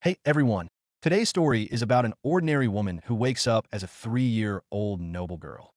Hey everyone, today's story is about an ordinary woman who wakes up as a 3-year-old noble girl,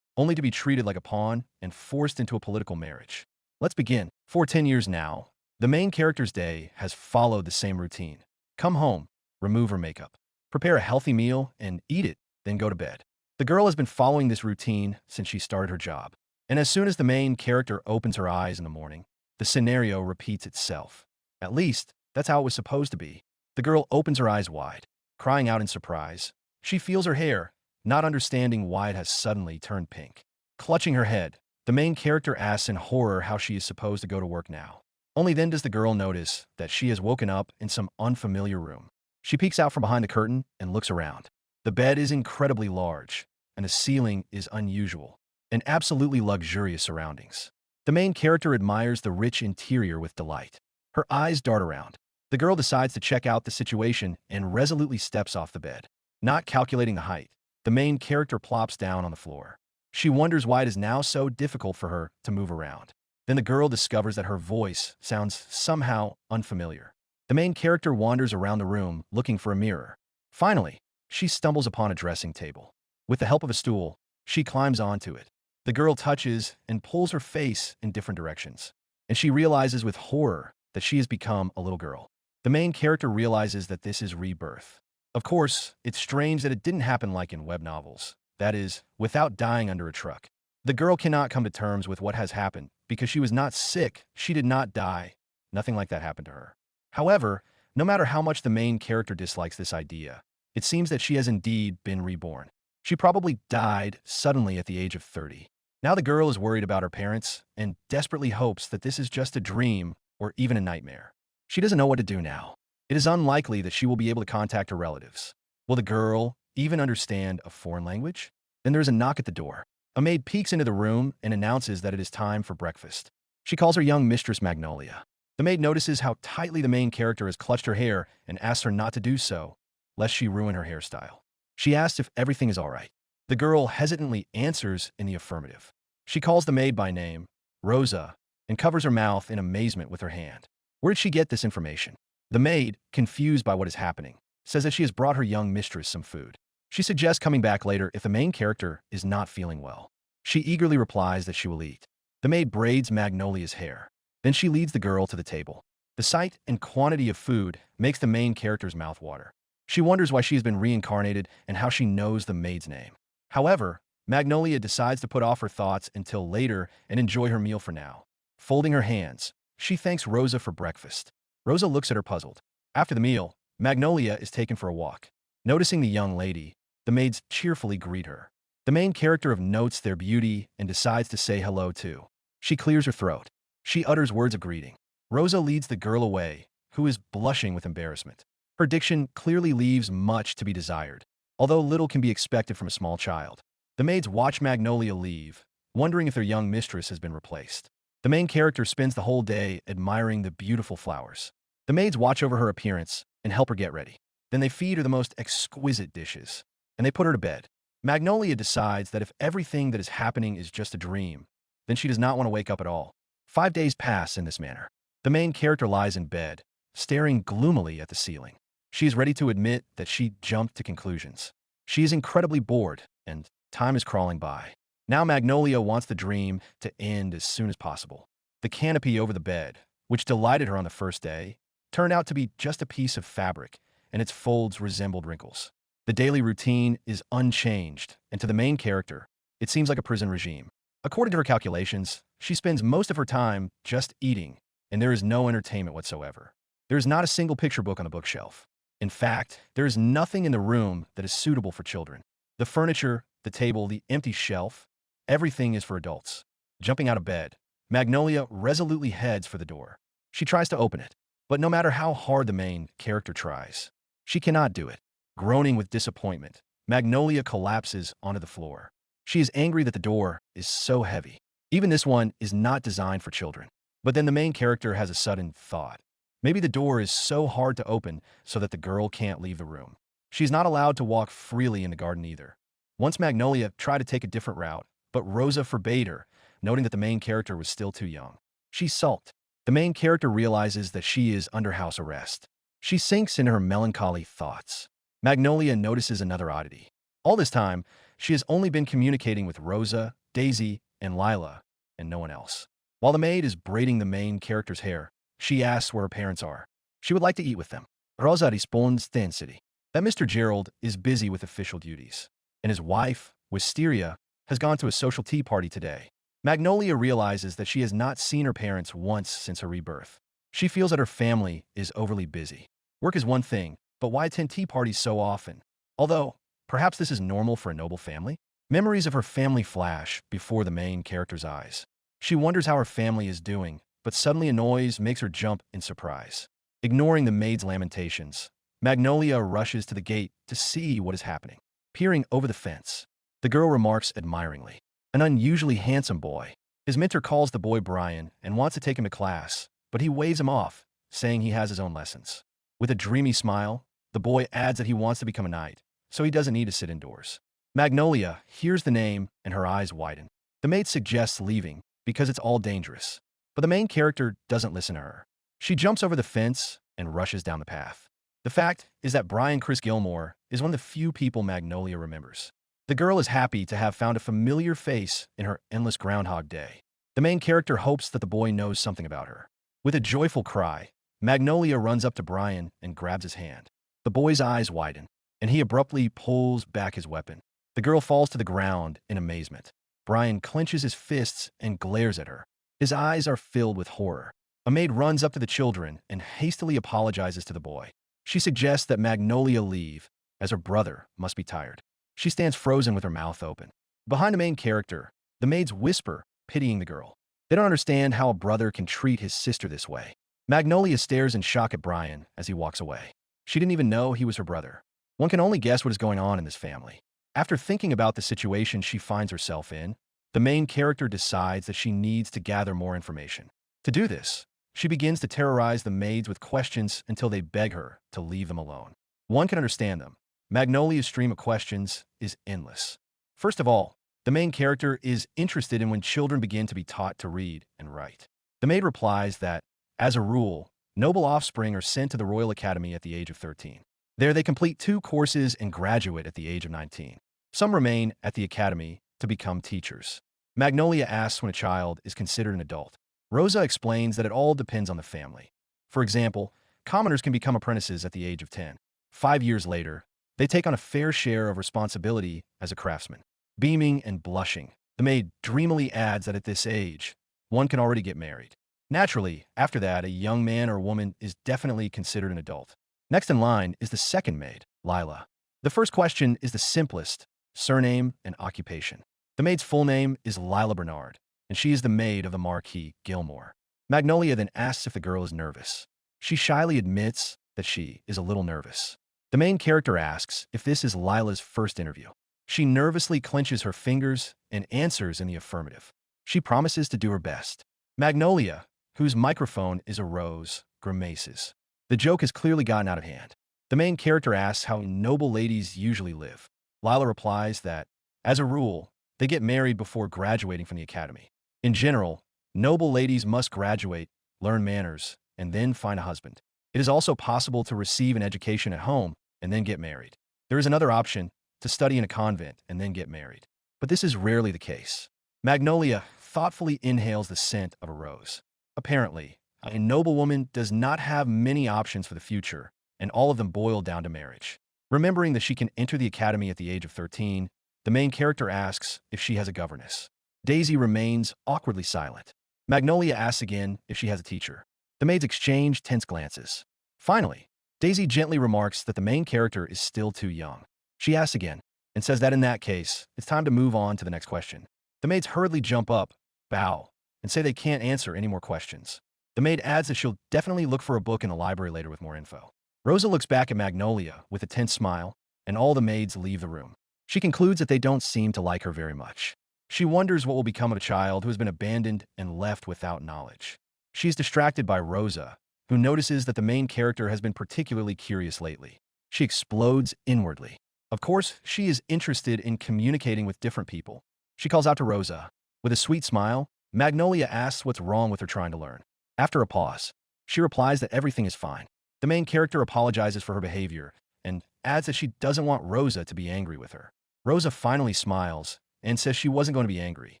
only to be treated like a pawn and forced into a political marriage. Let's begin. For 10 years now, the main character's day has followed the same routine. Come home, remove her makeup, prepare a healthy meal, and eat it, then go to bed. The girl has been following this routine since she started her job. And as soon as the main character opens her eyes in the morning, the scenario repeats itself. At least, that's how it was supposed to be. The girl opens her eyes wide, crying out in surprise. She feels her hair, not understanding why it has suddenly turned pink. Clutching her head, the main character asks in horror how she is supposed to go to work now. Only then does the girl notice that she has woken up in some unfamiliar room. She peeks out from behind the curtain and looks around. The bed is incredibly large, and the ceiling is unusual, and absolutely luxurious surroundings. The main character admires the rich interior with delight. Her eyes dart around. The girl decides to check out the situation and resolutely steps off the bed. Not calculating the height, the main character plops down on the floor. She wonders why it is now so difficult for her to move around. Then the girl discovers that her voice sounds somehow unfamiliar. The main character wanders around the room looking for a mirror. Finally, she stumbles upon a dressing table. With the help of a stool, she climbs onto it. The girl touches and pulls her face in different directions, and she realizes with horror that she has become a little girl. The main character realizes that this is rebirth. Of course, it's strange that it didn't happen like in web novels. That is, without dying under a truck. The girl cannot come to terms with what has happened because she was not sick, she did not die. Nothing like that happened to her. However, no matter how much the main character dislikes this idea, it seems that she has indeed been reborn. She probably died suddenly at the age of 30. Now the girl is worried about her parents and desperately hopes that this is just a dream or even a nightmare. She doesn't know what to do now. It is unlikely that she will be able to contact her relatives. Will the girl even understand a foreign language? Then there is a knock at the door. A maid peeks into the room and announces that it is time for breakfast. She calls her young mistress Magnolia. The maid notices how tightly the main character has clutched her hair and asks her not to do so, lest she ruin her hairstyle. She asks if everything is all right. The girl hesitantly answers in the affirmative. She calls the maid by name, Rosa, and covers her mouth in amazement with her hand. Where did she get this information? The maid, confused by what is happening, says that she has brought her young mistress some food. She suggests coming back later if the main character is not feeling well. She eagerly replies that she will eat. The maid braids Magnolia's hair. Then she leads the girl to the table. The sight and quantity of food makes the main character's mouth water. She wonders why she has been reincarnated and how she knows the maid's name. However, Magnolia decides to put off her thoughts until later and enjoy her meal for now. Folding her hands, she thanks Rosa for breakfast. Rosa looks at her puzzled. After the meal, Magnolia is taken for a walk. Noticing the young lady, the maids cheerfully greet her. The main character notes their beauty and decides to say hello too. She clears her throat. She utters words of greeting. Rosa leads the girl away, who is blushing with embarrassment. Her diction clearly leaves much to be desired, although little can be expected from a small child. The maids watch Magnolia leave, wondering if their young mistress has been replaced. The main character spends the whole day admiring the beautiful flowers. The maids watch over her appearance and help her get ready. Then they feed her the most exquisite dishes, and they put her to bed. Magnolia decides that if everything that is happening is just a dream, then she does not want to wake up at all. 5 days pass in this manner. The main character lies in bed, staring gloomily at the ceiling. She is ready to admit that she jumped to conclusions. She is incredibly bored, and time is crawling by. Now Magnolia wants the dream to end as soon as possible. The canopy over the bed, which delighted her on the first day, turned out to be just a piece of fabric, and its folds resembled wrinkles. The daily routine is unchanged, and to the main character, it seems like a prison regime. According to her calculations, she spends most of her time just eating, and there is no entertainment whatsoever. There is not a single picture book on the bookshelf. In fact, there is nothing in the room that is suitable for children. The furniture, the table, the empty shelf, everything is for adults. Jumping out of bed, Magnolia resolutely heads for the door. She tries to open it, but no matter how hard the main character tries, she cannot do it. Groaning with disappointment, Magnolia collapses onto the floor. She is angry that the door is so heavy. Even this one is not designed for children. But then the main character has a sudden thought. Maybe the door is so hard to open so that the girl can't leave the room. She's not allowed to walk freely in the garden either. Once Magnolia tried to take a different route, but Rosa forbade her, noting that the main character was still too young. She sulked. The main character realizes that she is under house arrest. She sinks into her melancholy thoughts. Magnolia notices another oddity. All this time, she has only been communicating with Rosa, Daisy, and Lila, and no one else. While the maid is braiding the main character's hair, she asks where her parents are. She would like to eat with them. Rosa responds Tensei that Mr. Gerald is busy with official duties, and his wife, Wisteria, has gone to a social tea party today. Magnolia realizes that she has not seen her parents once since her rebirth. She feels that her family is overly busy. Work is one thing, but why attend tea parties so often? Although, perhaps this is normal for a noble family? Memories of her family flash before the main character's eyes. She wonders how her family is doing, but suddenly a noise makes her jump in surprise. Ignoring the maid's lamentations, Magnolia rushes to the gate to see what is happening. Peering over the fence, the girl remarks admiringly, "An unusually handsome boy." His mentor calls the boy Brian and wants to take him to class, but he waves him off, saying he has his own lessons. With a dreamy smile, the boy adds that he wants to become a knight, so he doesn't need to sit indoors. Magnolia hears the name and her eyes widen. The maid suggests leaving because it's all dangerous, but the main character doesn't listen to her. She jumps over the fence and rushes down the path. The fact is that Brian Chris Gilmore is one of the few people Magnolia remembers. The girl is happy to have found a familiar face in her endless Groundhog Day. The main character hopes that the boy knows something about her. With a joyful cry, Magnolia runs up to Brian and grabs his hand. The boy's eyes widen, and he abruptly pulls back his weapon. The girl falls to the ground in amazement. Brian clenches his fists and glares at her. His eyes are filled with horror. A maid runs up to the children and hastily apologizes to the boy. She suggests that Magnolia leave, as her brother must be tired. She stands frozen with her mouth open. Behind the main character, the maids whisper, pitying the girl. They don't understand how a brother can treat his sister this way. Magnolia stares in shock at Brian as he walks away. She didn't even know he was her brother. One can only guess what is going on in this family. After thinking about the situation she finds herself in, the main character decides that she needs to gather more information. To do this, she begins to terrorize the maids with questions until they beg her to leave them alone. One can understand them. Magnolia's stream of questions is endless. First of all, the main character is interested in when children begin to be taught to read and write. The maid replies that, as a rule, noble offspring are sent to the Royal Academy at the age of 13. There they complete 2 courses and graduate at the age of 19. Some remain at the academy to become teachers. Magnolia asks when a child is considered an adult. Rosa explains that it all depends on the family. For example, commoners can become apprentices at the age of 10. 5 years later, they take on a fair share of responsibility as a craftsman. Beaming and blushing, the maid dreamily adds that at this age, one can already get married. Naturally, after that, a young man or woman is definitely considered an adult. Next in line is the second maid, Lila. The first question is the simplest: surname and occupation. The maid's full name is Lila Bernard, and she is the maid of the Marquis Gilmore. Magnolia then asks if the girl is nervous. She shyly admits that she is a little nervous. The main character asks if this is Lila's first interview. She nervously clenches her fingers and answers in the affirmative. She promises to do her best. Magnolia, whose microphone is a rose, grimaces. The joke has clearly gotten out of hand. The main character asks how noble ladies usually live. Lila replies that, as a rule, they get married before graduating from the academy. In general, noble ladies must graduate, learn manners, and then find a husband. It is also possible to receive an education at home and then get married. There is another option, to study in a convent and then get married. But this is rarely the case. Magnolia thoughtfully inhales the scent of a rose. Apparently, a noble woman does not have many options for the future, and all of them boil down to marriage. Remembering that she can enter the academy at the age of 13, the main character asks if she has a governess. Daisy remains awkwardly silent. Magnolia asks again if she has a teacher. The maids exchange tense glances. Finally, Daisy gently remarks that the main character is still too young. She asks again, and says that in that case, it's time to move on to the next question. The maids hurriedly jump up, bow, and say they can't answer any more questions. The maid adds that she'll definitely look for a book in the library later with more info. Rosa looks back at Magnolia with a tense smile, and all the maids leave the room. She concludes that they don't seem to like her very much. She wonders what will become of a child who has been abandoned and left without knowledge. She is distracted by Rosa, who notices that the main character has been particularly curious lately. She explodes inwardly. Of course, she is interested in communicating with different people. She calls out to Rosa. With a sweet smile, Magnolia asks what's wrong with her trying to learn. After a pause, she replies that everything is fine. The main character apologizes for her behavior and adds that she doesn't want Rosa to be angry with her. Rosa finally smiles and says she wasn't going to be angry.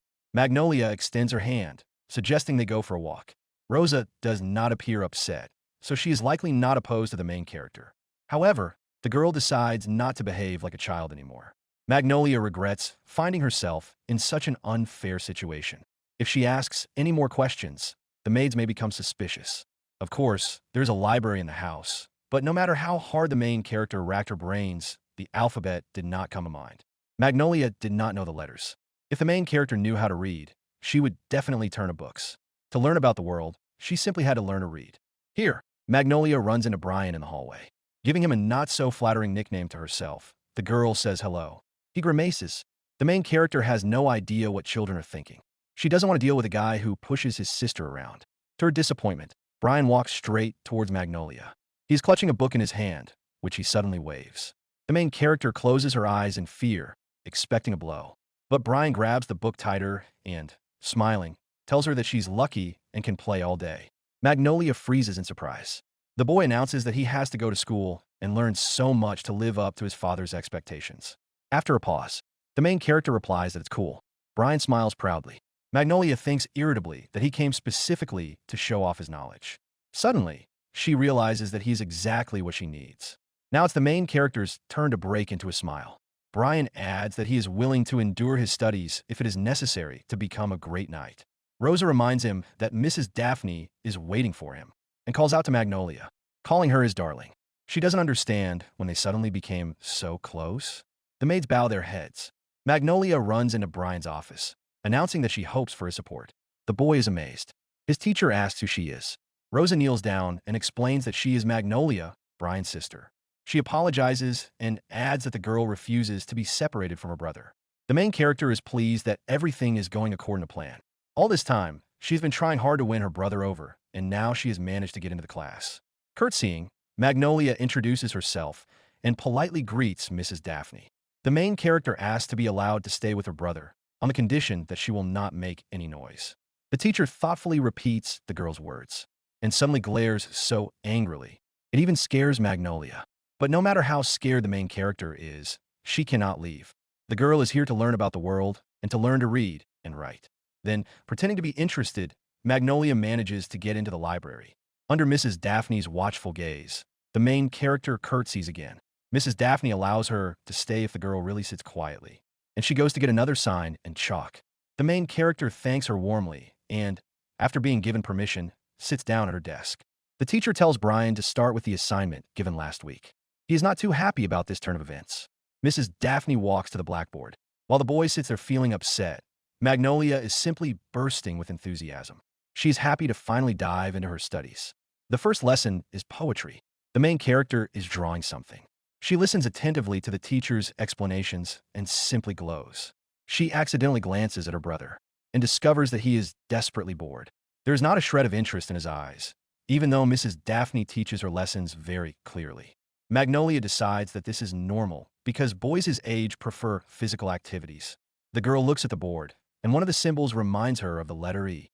Magnolia extends her hand, suggesting they go for a walk. Rosa does not appear upset, so she is likely not opposed to the main character. However, the girl decides not to behave like a child anymore. Magnolia regrets finding herself in such an unfair situation. If she asks any more questions, the maids may become suspicious. Of course, there's a library in the house, but no matter how hard the main character racked her brains, the alphabet did not come to mind. Magnolia did not know the letters. If the main character knew how to read, she would definitely turn to books. To learn about the world, she simply had to learn to read. Here, Magnolia runs into Brian in the hallway. Giving him a not-so-flattering nickname to herself, the girl says hello. He grimaces. The main character has no idea what children are thinking. She doesn't want to deal with a guy who pushes his sister around. To her disappointment, Brian walks straight towards Magnolia. He's clutching a book in his hand, which he suddenly waves. The main character closes her eyes in fear, expecting a blow. But Brian grabs the book tighter and, smiling, tells her that she's lucky and can play all day. Magnolia freezes in surprise. The boy announces that he has to go to school and learn so much to live up to his father's expectations. After a pause, the main character replies that it's cool. Brian smiles proudly. Magnolia thinks irritably that he came specifically to show off his knowledge. Suddenly, she realizes that he's exactly what she needs. Now it's the main character's turn to break into a smile. Brian adds that he is willing to endure his studies if it is necessary to become a great knight. Rosa reminds him that Mrs. Daphne is waiting for him and calls out to Magnolia, calling her his darling. She doesn't understand when they suddenly became so close. The maids bow their heads. Magnolia runs into Brian's office, announcing that she hopes for his support. The boy is amazed. His teacher asks who she is. Rosa kneels down and explains that she is Magnolia, Brian's sister. She apologizes and adds that the girl refuses to be separated from her brother. The main character is pleased that everything is going according to plan. All this time, she's been trying hard to win her brother over, and now she has managed to get into the class. Curtsying, Magnolia introduces herself and politely greets Mrs. Daphne. The main character asks to be allowed to stay with her brother, on the condition that she will not make any noise. The teacher thoughtfully repeats the girl's words, and suddenly glares so angrily. It even scares Magnolia. But no matter how scared the main character is, she cannot leave. The girl is here to learn about the world and to learn to read and write. Then, pretending to be interested, Magnolia manages to get into the library. Under Mrs. Daphne's watchful gaze, the main character curtsies again. Mrs. Daphne allows her to stay if the girl really sits quietly, and she goes to get another sign and chalk. The main character thanks her warmly and, after being given permission, sits down at her desk. The teacher tells Brian to start with the assignment given last week. He is not too happy about this turn of events. Mrs. Daphne walks to the blackboard. While the boy sits there feeling upset, Magnolia is simply bursting with enthusiasm. She's happy to finally dive into her studies. The first lesson is poetry. The main character is drawing something. She listens attentively to the teacher's explanations and simply glows. She accidentally glances at her brother and discovers that he is desperately bored. There is not a shred of interest in his eyes, even though Mrs. Daphne teaches her lessons very clearly. Magnolia decides that this is normal because boys his age prefer physical activities. The girl looks at the board, and one of the symbols reminds her of the letter E.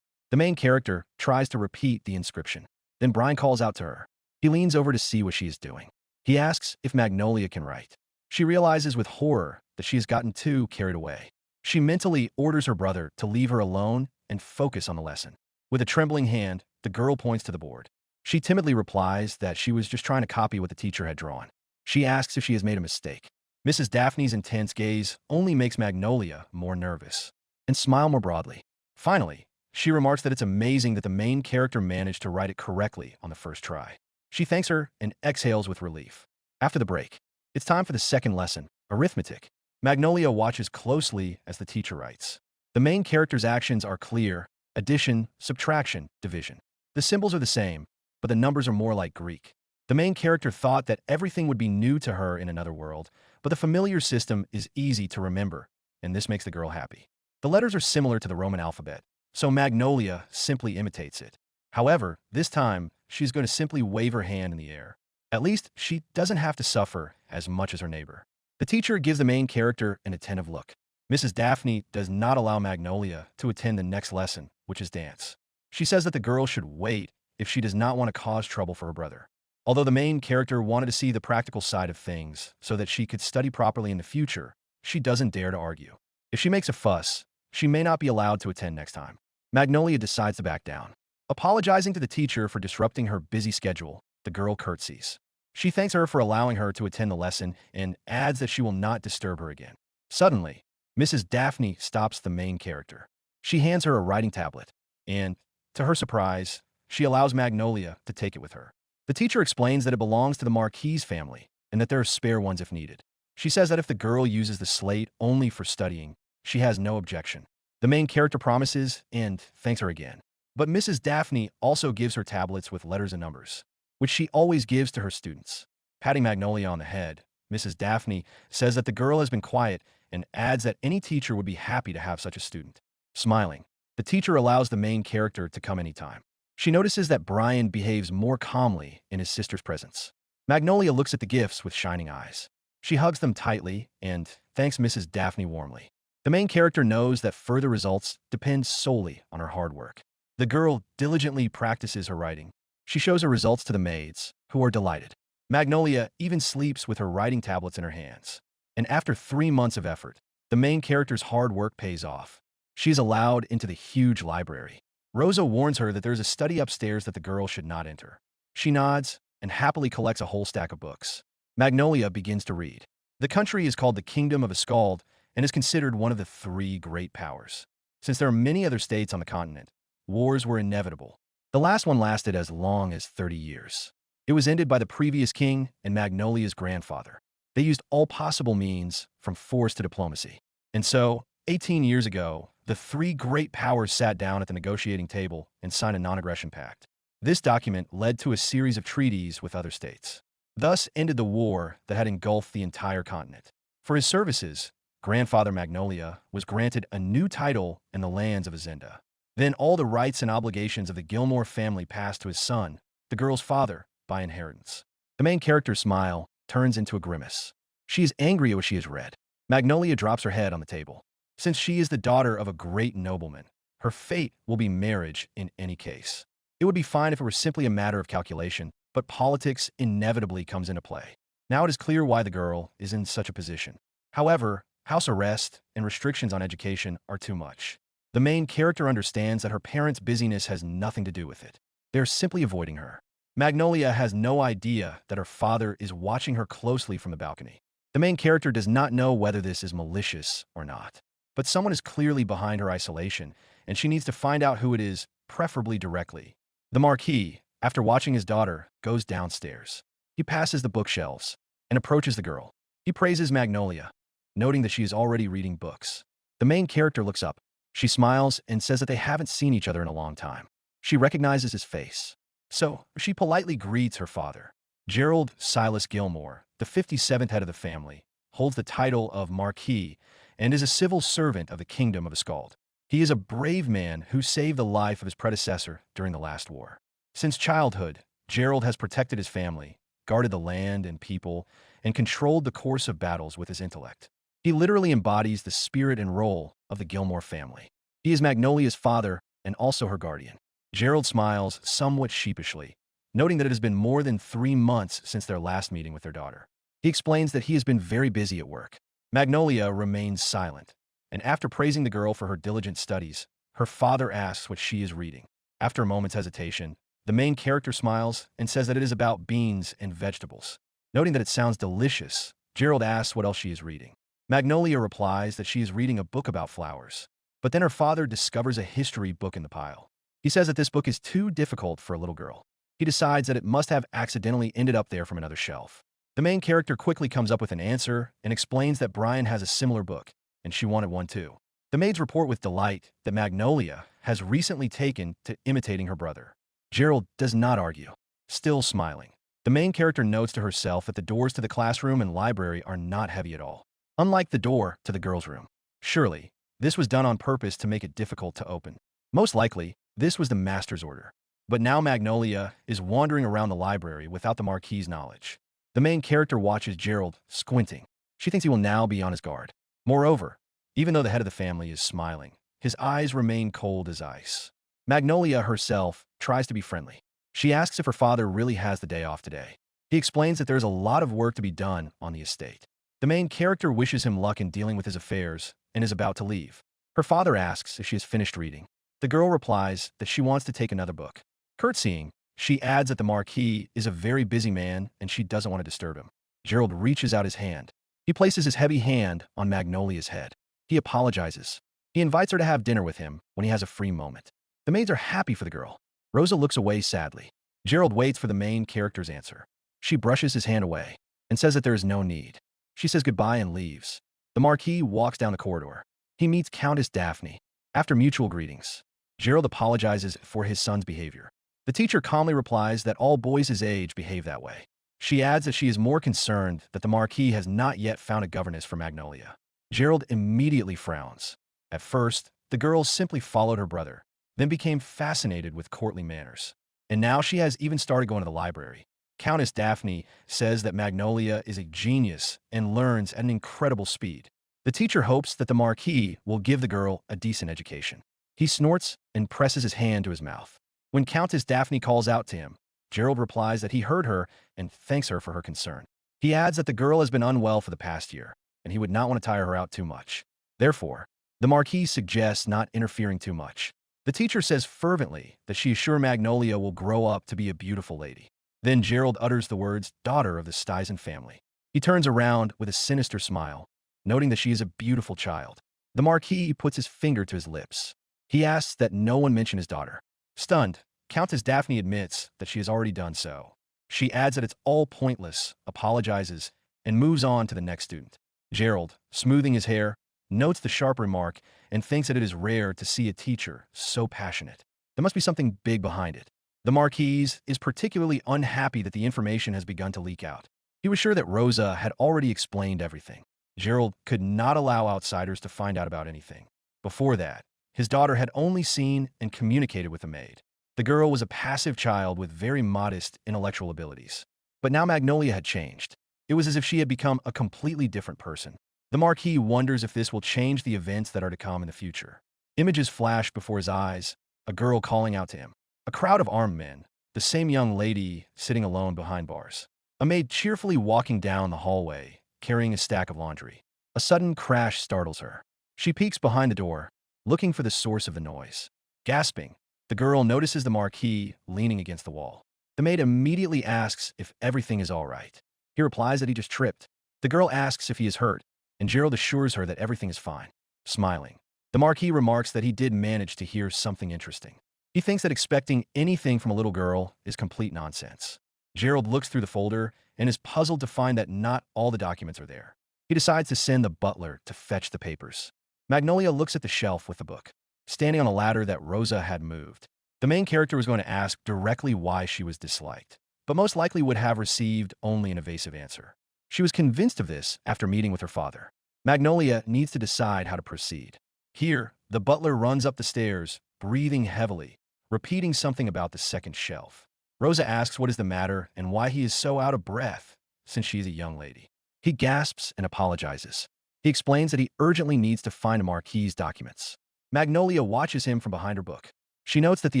The main character tries to repeat the inscription. Then Brian calls out to her. He leans over to see what she is doing. He asks if Magnolia can write. She realizes with horror that she has gotten too carried away. She mentally orders her brother to leave her alone and focus on the lesson. With a trembling hand, the girl points to the board. She timidly replies that she was just trying to copy what the teacher had drawn. She asks if she has made a mistake. Mrs. Daphne's intense gaze only makes Magnolia more nervous and smile more broadly. Finally, she remarks that it's amazing that the main character managed to write it correctly on the first try. She thanks her and exhales with relief. After the break, it's time for the second lesson, arithmetic. Magnolia watches closely as the teacher writes. The main character's actions are clear: addition, subtraction, division. The symbols are the same, but the numbers are more like Greek. The main character thought that everything would be new to her in another world, but the familiar system is easy to remember, and this makes the girl happy. The letters are similar to the Roman alphabet, so Magnolia simply imitates it. However, this time, she's going to simply wave her hand in the air. At least, she doesn't have to suffer as much as her neighbor. The teacher gives the main character an attentive look. Mrs. Daphne does not allow Magnolia to attend the next lesson, which is dance. She says that the girl should wait if she does not want to cause trouble for her brother. Although the main character wanted to see the practical side of things so that she could study properly in the future, she doesn't dare to argue. If she makes a fuss, she may not be allowed to attend next time. Magnolia decides to back down. Apologizing to the teacher for disrupting her busy schedule, the girl curtsies. She thanks her for allowing her to attend the lesson and adds that she will not disturb her again. Suddenly, Mrs. Daphne stops the main character. She hands her a writing tablet, and, to her surprise, she allows Magnolia to take it with her. The teacher explains that it belongs to the Marquise family and that there are spare ones if needed. She says that if the girl uses the slate only for studying, she has no objection. The main character promises and thanks her again. But Mrs. Daphne also gives her tablets with letters and numbers, which she always gives to her students. Patting Magnolia on the head, Mrs. Daphne says that the girl has been quiet and adds that any teacher would be happy to have such a student. Smiling, the teacher allows the main character to come anytime. She notices that Brian behaves more calmly in his sister's presence. Magnolia looks at the gifts with shining eyes. She hugs them tightly and thanks Mrs. Daphne warmly. The main character knows that further results depend solely on her hard work. The girl diligently practices her writing. She shows her results to the maids, who are delighted. Magnolia even sleeps with her writing tablets in her hands. And after 3 months of effort, the main character's hard work pays off. She is allowed into the huge library. Rosa warns her that there is a study upstairs that the girl should not enter. She nods and happily collects a whole stack of books. Magnolia begins to read. The country is called the Kingdom of Iskald and is considered one of the 3 great powers. Since there are many other states on the continent, wars were inevitable. The last one lasted as long as 30 years. It was ended by the previous king and Magnolia's grandfather. They used all possible means, from force to diplomacy. And so, 18 years ago, the 3 great powers sat down at the negotiating table and signed a non-aggression pact. This document led to a series of treaties with other states. Thus ended the war that had engulfed the entire continent. For his services, Grandfather Magnolia was granted a new title in the lands of Azenda. Then all the rights and obligations of the Gilmore family passed to his son, the girl's father, by inheritance. The main character's smile turns into a grimace. She is angry at what she has read. Magnolia drops her head on the table. Since she is the daughter of a great nobleman, her fate will be marriage in any case. It would be fine if it were simply a matter of calculation, but politics inevitably comes into play. Now it is clear why the girl is in such a position. However, house arrest and restrictions on education are too much. The main character understands that her parents' busyness has nothing to do with it. They are simply avoiding her. Magnolia has no idea that her father is watching her closely from the balcony. The main character does not know whether this is malicious or not. But someone is clearly behind her isolation, and she needs to find out who it is, preferably directly. The Marquis, after watching his daughter, goes downstairs. He passes the bookshelves and approaches the girl. He praises Magnolia, noting that she is already reading books. The main character looks up. She smiles and says that they haven't seen each other in a long time. She recognizes his face. So, she politely greets her father. Gerald Silas Gilmore, the 57th head of the family, holds the title of Marquis and is a civil servant of the Kingdom of Iskald. He is a brave man who saved the life of his predecessor during the last war. Since childhood, Gerald has protected his family, guarded the land and people, and controlled the course of battles with his intellect. He literally embodies the spirit and role of the Gilmore family. He is Magnolia's father and also her guardian. Gerald smiles somewhat sheepishly, noting that it has been more than 3 months since their last meeting with their daughter. He explains that he has been very busy at work. Magnolia remains silent, and after praising the girl for her diligent studies, her father asks what she is reading. After a moment's hesitation, the main character smiles and says that it is about beans and vegetables. Noting that it sounds delicious, Gerald asks what else she is reading. Magnolia replies that she is reading a book about flowers. But then her father discovers a history book in the pile. He says that this book is too difficult for a little girl. He decides that it must have accidentally ended up there from another shelf. The main character quickly comes up with an answer and explains that Brian has a similar book, and she wanted one too. The maids report with delight that Magnolia has recently taken to imitating her brother. Gerald does not argue, still smiling. The main character notes to herself that the doors to the classroom and library are not heavy at all, unlike the door to the girls' room. Surely, this was done on purpose to make it difficult to open. Most likely, this was the master's order. But now Magnolia is wandering around the library without the Marquis's knowledge. The main character watches Gerald, squinting. She thinks he will now be on his guard. Moreover, even though the head of the family is smiling, his eyes remain cold as ice. Magnolia herself tries to be friendly. She asks if her father really has the day off today. He explains that there is a lot of work to be done on the estate. The main character wishes him luck in dealing with his affairs and is about to leave. Her father asks if she has finished reading. The girl replies that she wants to take another book. Curtsying, she adds that the Marquis is a very busy man and she doesn't want to disturb him. Gerald reaches out his hand. He places his heavy hand on Magnolia's head. He apologizes. He invites her to have dinner with him when he has a free moment. The maids are happy for the girl. Rosa looks away sadly. Gerald waits for the main character's answer. She brushes his hand away and says that there is no need. She says goodbye and leaves. The Marquis walks down the corridor. He meets Countess Daphne. After mutual greetings, Gerald apologizes for his son's behavior. The teacher calmly replies that all boys his age behave that way. She adds that she is more concerned that the Marquis has not yet found a governess for Magnolia. Gerald immediately frowns. At first, the girl simply followed her brother, then became fascinated with courtly manners. And now she has even started going to the library. Countess Daphne says that Magnolia is a genius and learns at an incredible speed. The teacher hopes that the Marquis will give the girl a decent education. He snorts and presses his hand to his mouth. When Countess Daphne calls out to him, Gerald replies that he heard her and thanks her for her concern. He adds that the girl has been unwell for the past year, and he would not want to tire her out too much. Therefore, the Marquis suggests not interfering too much. The teacher says fervently that she is sure Magnolia will grow up to be a beautiful lady. Then Gerald utters the words, daughter of the Stuyvesant family. He turns around with a sinister smile, noting that she is a beautiful child. The Marquis puts his finger to his lips. He asks that no one mention his daughter. Stunned, Countess Daphne admits that she has already done so. She adds that it's all pointless, apologizes, and moves on to the next student. Gerald, smoothing his hair, notes the sharp remark and thinks that it is rare to see a teacher so passionate. There must be something big behind it. The Marquis is particularly unhappy that the information has begun to leak out. He was sure that Rosa had already explained everything. Gerald could not allow outsiders to find out about anything. Before that, his daughter had only seen and communicated with the maid. The girl was a passive child with very modest intellectual abilities. But now Magnolia had changed. It was as if she had become a completely different person. The Marquis wonders if this will change the events that are to come in the future. Images flash before his eyes, a girl calling out to him. A crowd of armed men, the same young lady sitting alone behind bars. A maid cheerfully walking down the hallway, carrying a stack of laundry. A sudden crash startles her. She peeks behind the door, looking for the source of the noise. Gasping, the girl notices the Marquis leaning against the wall. The maid immediately asks if everything is all right. He replies that he just tripped. The girl asks if he is hurt, and Gerald assures her that everything is fine. Smiling, the Marquis remarks that he did manage to hear something interesting. He thinks that expecting anything from a little girl is complete nonsense. Gerald looks through the folder and is puzzled to find that not all the documents are there. He decides to send the butler to fetch the papers. Magnolia looks at the shelf with the book, standing on a ladder that Rosa had moved. The main character was going to ask directly why she was disliked, but most likely would have received only an evasive answer. She was convinced of this after meeting with her father. Magnolia needs to decide how to proceed. Here, the butler runs up the stairs, breathing heavily, repeating something about the second shelf. Rosa asks what is the matter and why he is so out of breath, since she is a young lady. He gasps and apologizes. He explains that he urgently needs to find a Marquis' documents. Magnolia watches him from behind her book. She notes that the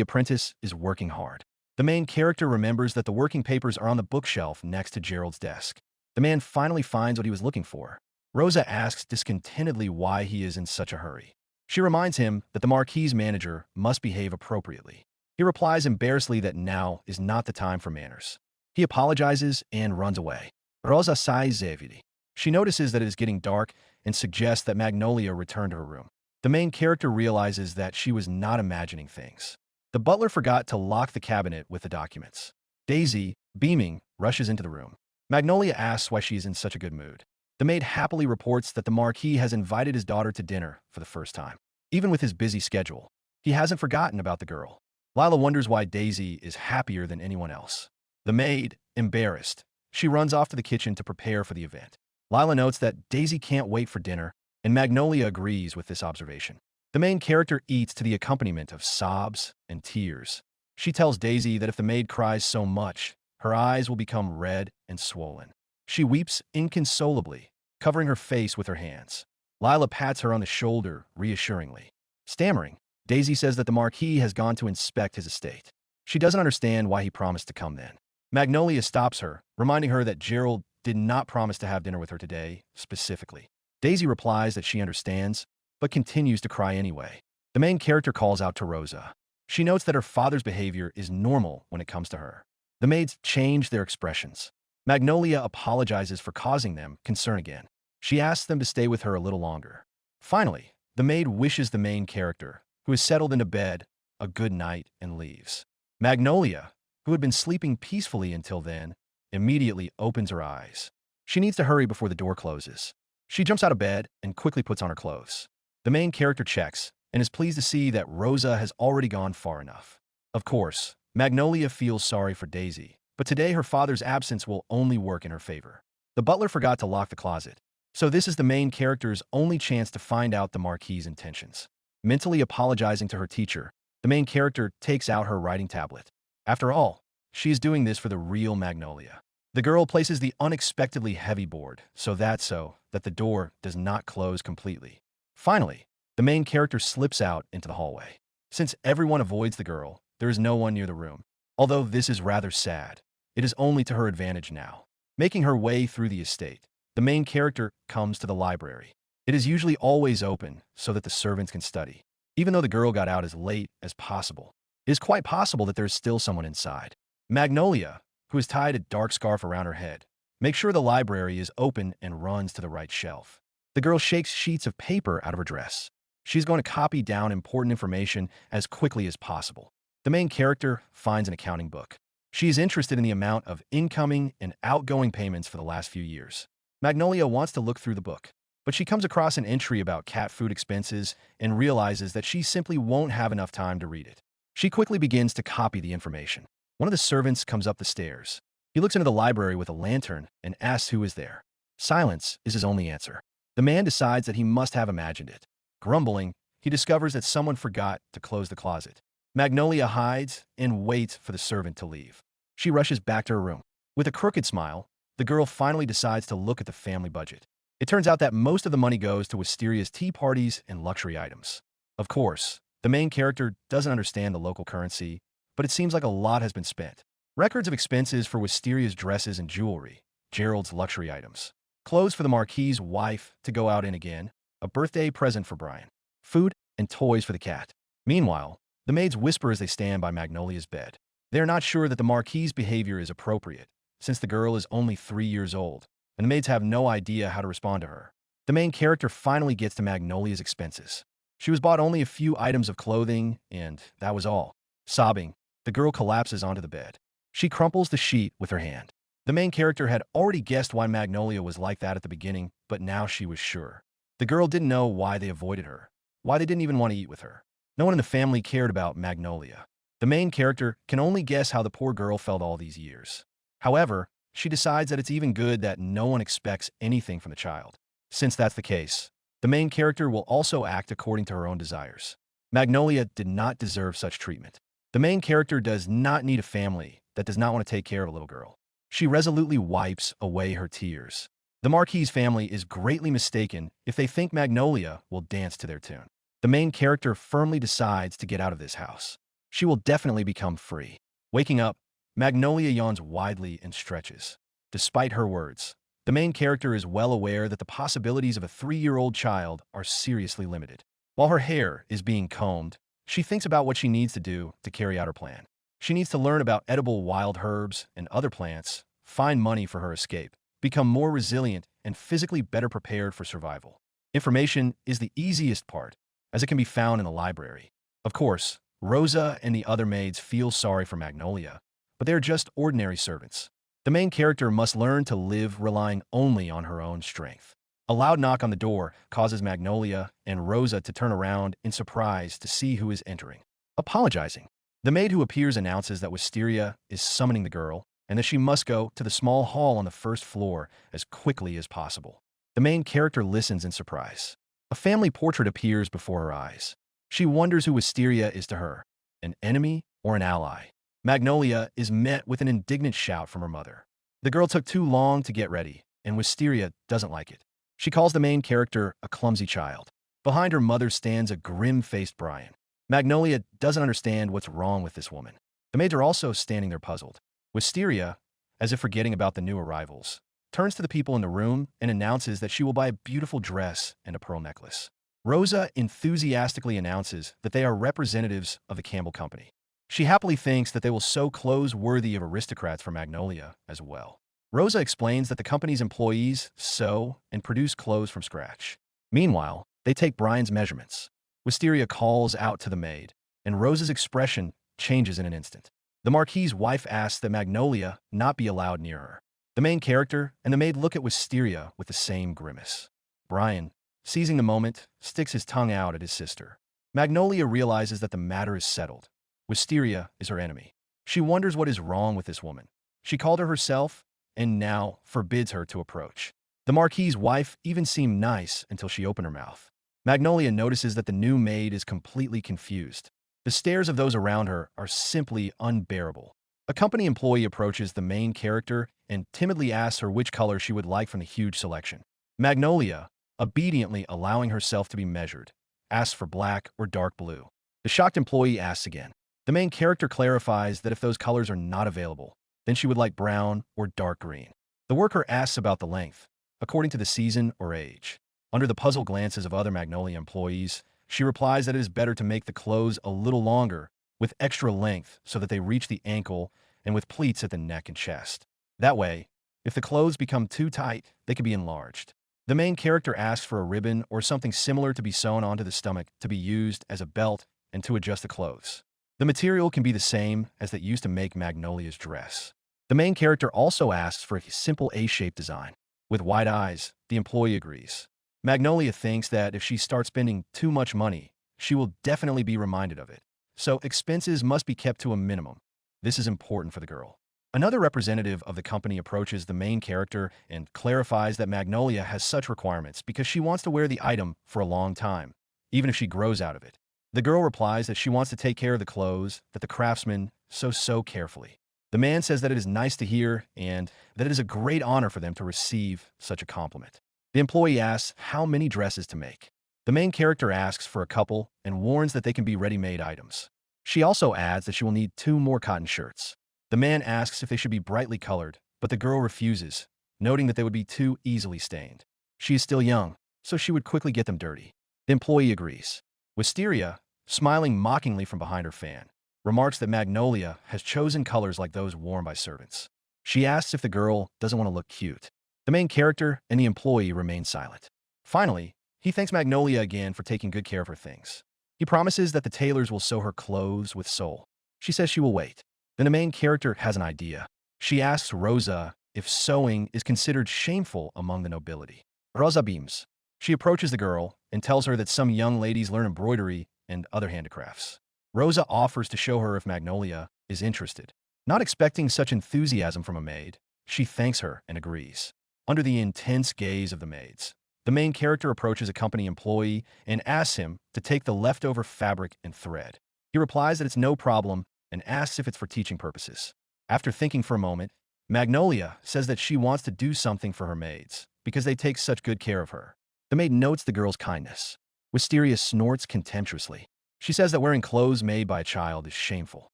apprentice is working hard. The main character remembers that the working papers are on the bookshelf next to Gerald's desk. The man finally finds what he was looking for. Rosa asks discontentedly why he is in such a hurry. She reminds him that the Marquis' manager must behave appropriately. He replies embarrassedly that now is not the time for manners. He apologizes and runs away. Rosa sighs heavily. She notices that it is getting dark and suggests that Magnolia return to her room. The main character realizes that she was not imagining things. The butler forgot to lock the cabinet with the documents. Daisy, beaming, rushes into the room. Magnolia asks why she is in such a good mood. The maid happily reports that the Marquis has invited his daughter to dinner for the first time. Even with his busy schedule, he hasn't forgotten about the girl. Lila wonders why Daisy is happier than anyone else. The maid, embarrassed, she runs off to the kitchen to prepare for the event. Lila notes that Daisy can't wait for dinner, and Magnolia agrees with this observation. The main character eats to the accompaniment of sobs and tears. She tells Daisy that if the maid cries so much, her eyes will become red and swollen. She weeps inconsolably, covering her face with her hands. Lila pats her on the shoulder reassuringly. Stammering, Daisy says that the Marquis has gone to inspect his estate. She doesn't understand why he promised to come then. Magnolia stops her, reminding her that Gerald did not promise to have dinner with her today, specifically. Daisy replies that she understands, but continues to cry anyway. The main character calls out to Rosa. She notes that her father's behavior is normal when it comes to her. The maids change their expressions. Magnolia apologizes for causing them concern again. She asks them to stay with her a little longer. Finally, the maid wishes the main character, who is settled into bed, a good night and leaves. Magnolia, who had been sleeping peacefully until then, immediately opens her eyes. She needs to hurry before the door closes. She jumps out of bed and quickly puts on her clothes. The main character checks and is pleased to see that Rosa has already gone far enough. Of course, Magnolia feels sorry for Daisy, but today her father's absence will only work in her favor. The butler forgot to lock the closet, so this is the main character's only chance to find out the Marquis's intentions. Mentally apologizing to her teacher, the main character takes out her writing tablet. After all, she is doing this for the real Magnolia. The girl places the unexpectedly heavy board so that the door does not close completely. Finally, the main character slips out into the hallway. Since everyone avoids the girl, there is no one near the room. Although this is rather sad, it is only to her advantage now. Making her way through the estate, the main character comes to the library. It is usually always open so that the servants can study. Even though the girl got out as late as possible, it is quite possible that there is still someone inside. Magnolia, who has tied a dark scarf around her head, makes sure the library is open and runs to the right shelf. The girl shakes sheets of paper out of her dress. She's going to copy down important information as quickly as possible. The main character finds an accounting book. She is interested in the amount of incoming and outgoing payments for the last few years. Magnolia wants to look through the book, but she comes across an entry about cat food expenses and realizes that she simply won't have enough time to read it. She quickly begins to copy the information. One of the servants comes up the stairs. He looks into the library with a lantern and asks who is there. Silence is his only answer. The man decides that he must have imagined it. Grumbling, he discovers that someone forgot to close the closet. Magnolia hides and waits for the servant to leave. She rushes back to her room. With a crooked smile, the girl finally decides to look at the family budget. It turns out that most of the money goes to Wisteria's tea parties and luxury items. Of course, the main character doesn't understand the local currency, but it seems like a lot has been spent. Records of expenses for Wisteria's dresses and jewelry, Gerald's luxury items, clothes for the Marquis's wife to go out in again, a birthday present for Brian, food and toys for the cat. Meanwhile, the maids whisper as they stand by Magnolia's bed. They are not sure that the Marquis's behavior is appropriate, since the girl is only 3 years old, and the maids have no idea how to respond to her. The main character finally gets to Magnolia's expenses. She was bought only a few items of clothing, and that was all. Sobbing, the girl collapses onto the bed. She crumples the sheet with her hand. The main character had already guessed why Magnolia was like that at the beginning, but now she was sure. The girl didn't know why they avoided her, why they didn't even want to eat with her. No one in the family cared about Magnolia. The main character can only guess how the poor girl felt all these years. However, she decides that it's even good that no one expects anything from the child. Since that's the case, the main character will also act according to her own desires. Magnolia did not deserve such treatment. The main character does not need a family that does not want to take care of a little girl. She resolutely wipes away her tears. The Marquis's family is greatly mistaken if they think Magnolia will dance to their tune. The main character firmly decides to get out of this house. She will definitely become free. Waking up, Magnolia yawns widely and stretches. Despite her words, the main character is well aware that the possibilities of a 3-year-old child are seriously limited. While her hair is being combed, she thinks about what she needs to do to carry out her plan. She needs to learn about edible wild herbs and other plants, find money for her escape, become more resilient and physically better prepared for survival. Information is the easiest part, as it can be found in the library. Of course, Rosa and the other maids feel sorry for Magnolia, but they're just ordinary servants. The main character must learn to live relying only on her own strength. A loud knock on the door causes Magnolia and Rosa to turn around in surprise to see who is entering. Apologizing, the maid who appears announces that Wisteria is summoning the girl and that she must go to the small hall on the first floor as quickly as possible. The main character listens in surprise. A family portrait appears before her eyes. She wonders who Wisteria is to her, an enemy or an ally. Magnolia is met with an indignant shout from her mother. The girl took too long to get ready, and Wisteria doesn't like it. She calls the main character a clumsy child. Behind her mother stands a grim-faced Brian. Magnolia doesn't understand what's wrong with this woman. The maids are also standing there puzzled. Wisteria, as if forgetting about the new arrivals, turns to the people in the room and announces that she will buy a beautiful dress and a pearl necklace. Rosa enthusiastically announces that they are representatives of the Campbell Company. She happily thinks that they will sew clothes worthy of aristocrats for Magnolia as well. Rosa explains that the company's employees sew and produce clothes from scratch. Meanwhile, they take Brian's measurements. Wisteria calls out to the maid, and Rosa's expression changes in an instant. The Marquis's wife asks that Magnolia not be allowed near her. The main character and the maid look at Wisteria with the same grimace. Brian, seizing the moment, sticks his tongue out at his sister. Magnolia realizes that the matter is settled. Wisteria is her enemy. She wonders what is wrong with this woman. She called her herself, and now forbids her to approach. The Marquis's wife even seemed nice until she opened her mouth. Magnolia notices that the new maid is completely confused. The stares of those around her are simply unbearable. A company employee approaches the main character and timidly asks her which color she would like from the huge selection. Magnolia, obediently allowing herself to be measured, asks for black or dark blue. The shocked employee asks again. The main character clarifies that if those colors are not available, then she would like brown or dark green. The worker asks about the length, according to the season or age. Under the puzzled glances of other Magnolia employees, she replies that it is better to make the clothes a little longer, with extra length so that they reach the ankle and with pleats at the neck and chest. That way, if the clothes become too tight, they can be enlarged. The main character asks for a ribbon or something similar to be sewn onto the stomach to be used as a belt and to adjust the clothes. The material can be the same as that used to make Magnolia's dress. The main character also asks for a simple A-shaped design. With wide eyes, the employee agrees. Magnolia thinks that if she starts spending too much money, she will definitely be reminded of it. So expenses must be kept to a minimum. This is important for the girl. Another representative of the company approaches the main character and clarifies that Magnolia has such requirements because she wants to wear the item for a long time, even if she grows out of it. The girl replies that she wants to take care of the clothes that the craftsman sews so carefully. The man says that it is nice to hear and that it is a great honor for them to receive such a compliment. The employee asks how many dresses to make. The main character asks for a couple and warns that they can be ready-made items. She also adds that she will need 2 more cotton shirts. The man asks if they should be brightly colored, but the girl refuses, noting that they would be too easily stained. She is still young, so she would quickly get them dirty. The employee agrees. Wisteria, smiling mockingly from behind her fan, remarks that Magnolia has chosen colors like those worn by servants. She asks if the girl doesn't want to look cute. The main character and the employee remain silent. Finally, he thanks Magnolia again for taking good care of her things. He promises that the tailors will sew her clothes with soul. She says she will wait. Then the main character has an idea. She asks Rosa if sewing is considered shameful among the nobility. Rosa beams. She approaches the girl and tells her that some young ladies learn embroidery and other handicrafts. Rosa offers to show her if Magnolia is interested. Not expecting such enthusiasm from a maid, she thanks her and agrees. Under the intense gaze of the maids, the main character approaches a company employee and asks him to take the leftover fabric and thread. He replies that it's no problem and asks if it's for teaching purposes. After thinking for a moment, Magnolia says that she wants to do something for her maids because they take such good care of her. The maid notes the girl's kindness. Wisteria snorts contemptuously. She says that wearing clothes made by a child is shameful.